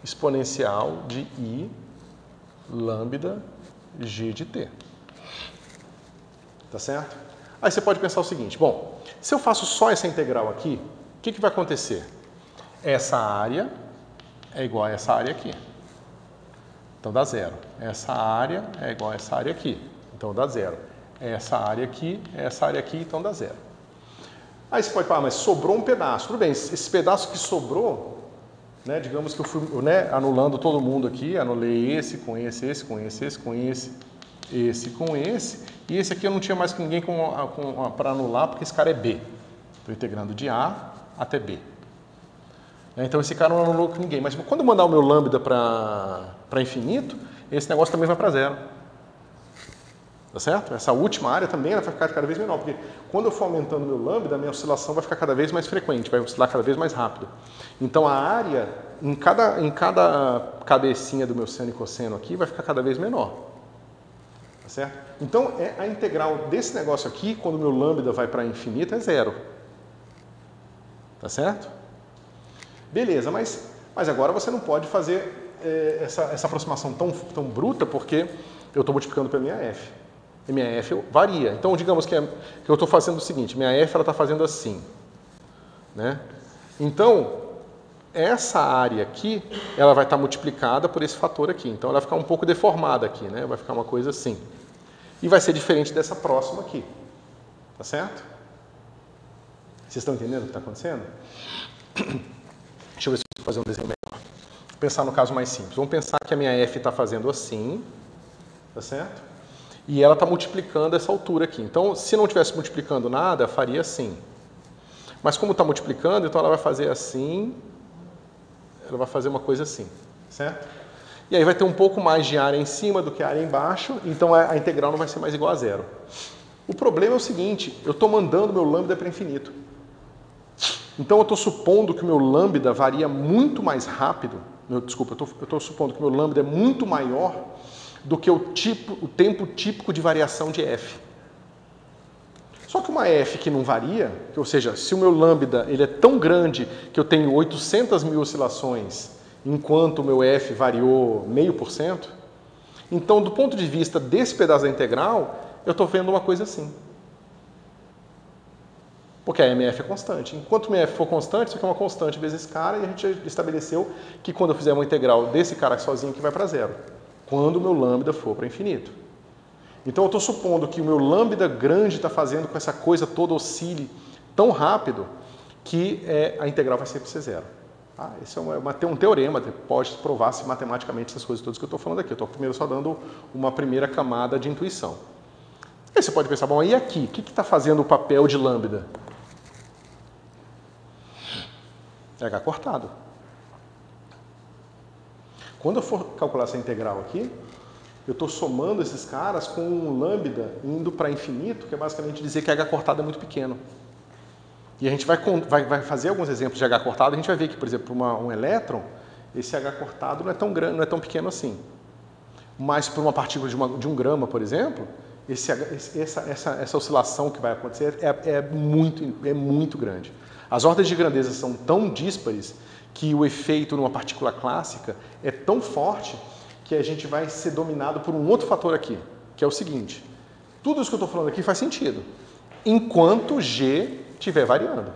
exponencial de I lambda G de t. Tá certo? Aí você pode pensar o seguinte, bom, se eu faço só essa integral aqui, o que vai acontecer? Essa área é igual a essa área aqui. Então dá zero. Essa área é igual a essa área aqui. Então dá zero. Essa área aqui, então dá zero. Aí você pode falar, mas sobrou um pedaço. Tudo bem, esse pedaço que sobrou, né, digamos que eu fui anulando todo mundo aqui, anulei esse com esse, esse com esse, esse com esse, esse com esse, e esse aqui eu não tinha mais ninguém para anular, porque esse cara é B. Estou integrando de A até B. Então esse cara não anulou com ninguém, mas quando eu mandar o meu lambda para infinito, esse negócio também vai para zero. Tá certo? Essa última área também ela vai ficar cada vez menor, porque quando eu for aumentando meu lambda, a minha oscilação vai ficar cada vez mais frequente, vai oscilar cada vez mais rápido. Então a área, em cada cabecinha do meu seno e cosseno aqui, vai ficar cada vez menor. Tá certo? Então a integral desse negócio aqui, quando o meu lambda vai para infinito, é zero. Tá certo? Beleza, mas agora você não pode fazer essa aproximação tão bruta, porque eu estou multiplicando pela minha f. E minha f varia. Então, digamos que eu estou fazendo o seguinte, minha f está fazendo assim. Né? Então, essa área aqui, ela vai estar multiplicada por esse fator aqui. Então, ela vai ficar um pouco deformada aqui, né? Vai ficar uma coisa assim. E vai ser diferente dessa próxima aqui. Tá certo? Vocês estão entendendo o que está acontecendo? Deixa eu ver se eu consigo fazer um desenho melhor. Vou pensar no caso mais simples. Vamos pensar que a minha f está fazendo assim. Tá certo? E ela está multiplicando essa altura aqui. Então, se não estivesse multiplicando nada, faria assim. Mas como está multiplicando, então ela vai fazer assim, ela vai fazer uma coisa assim, certo? E aí vai ter um pouco mais de área em cima do que área embaixo, então a integral não vai ser mais igual a zero. O problema é o seguinte, eu estou mandando meu lambda para infinito. Então eu estou supondo que o meu lambda varia muito mais rápido, eu estou supondo que o meu lambda é muito maior do que o tempo típico de variação de f. Só que uma f que não varia, ou seja, se o meu lambda ele é tão grande que eu tenho 800 mil oscilações, enquanto o meu f variou 0,5%, então, do ponto de vista desse pedaço da integral, eu estou vendo uma coisa assim. Porque a MF é constante. Enquanto o MF for constante, isso aqui é uma constante vezes esse cara, e a gente estabeleceu que quando eu fizer uma integral desse cara sozinho, que vai para zero. Quando o meu lambda for para infinito. Então eu estou supondo que o meu lambda grande está fazendo com que essa coisa toda oscile tão rápido que a integral vai sempre ser zero. Tá? Esse é um teorema, pode provar-se matematicamente essas coisas todas que eu estou falando aqui. Eu estou primeiro só dando uma primeira camada de intuição. Aí você pode pensar, bom, e aqui? O que está fazendo o papel de lambda? É H cortado. Quando eu for calcular essa integral aqui, eu estou somando esses caras com um lambda indo para infinito, que é basicamente dizer que H cortado é muito pequeno. E a gente vai fazer alguns exemplos de H cortado, a gente vai ver que, por exemplo, para um elétron, esse H cortado não é tão grande, não é tão pequeno assim. Mas para uma partícula de um grama, por exemplo, essa oscilação que vai acontecer é muito grande. As ordens de grandeza são tão díspares que o efeito numa partícula clássica é tão forte que a gente vai ser dominado por um outro fator aqui, que é o seguinte. Tudo isso que eu estou falando aqui faz sentido, enquanto G estiver variando.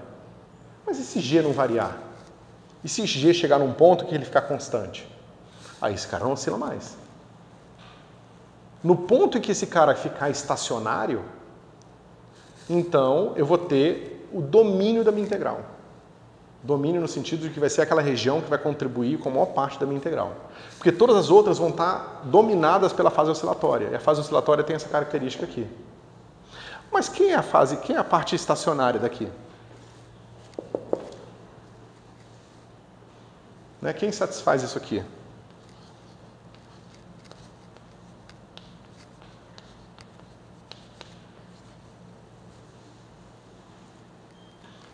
Mas e se G não variar? E se G chegar num ponto que ele ficar constante? Aí esse cara não oscila mais. No ponto em que esse cara ficar estacionário, então eu vou ter o domínio da minha integral. Domínio no sentido de que vai ser aquela região que vai contribuir com a maior parte da minha integral. Porque todas as outras vão estar dominadas pela fase oscilatória. E a fase oscilatória tem essa característica aqui. Mas quem é a parte estacionária daqui? Né? Quem satisfaz isso aqui?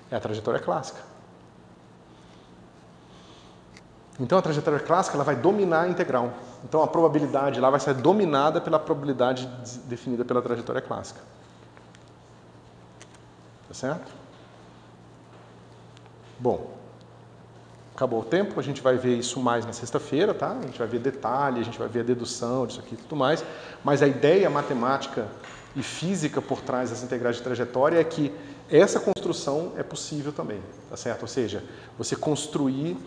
É a trajetória clássica. Então a trajetória clássica ela vai dominar a integral. Então a probabilidade lá vai ser dominada pela probabilidade definida pela trajetória clássica. Tá certo? Bom, acabou o tempo, a gente vai ver isso mais na sexta-feira, tá? A gente vai ver detalhe, a gente vai ver a dedução disso aqui e tudo mais, mas a ideia matemática e física por trás das integrais de trajetória é que essa construção é possível também, tá certo? Ou seja, você construir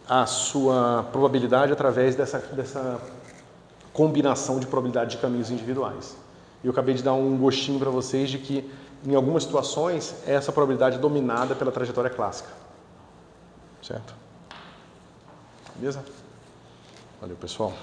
a sua probabilidade através dessa combinação de probabilidade de caminhos individuais. E eu acabei de dar um gostinho para vocês de que, em algumas situações, essa probabilidade é dominada pela trajetória clássica. Certo? Beleza? Valeu, pessoal.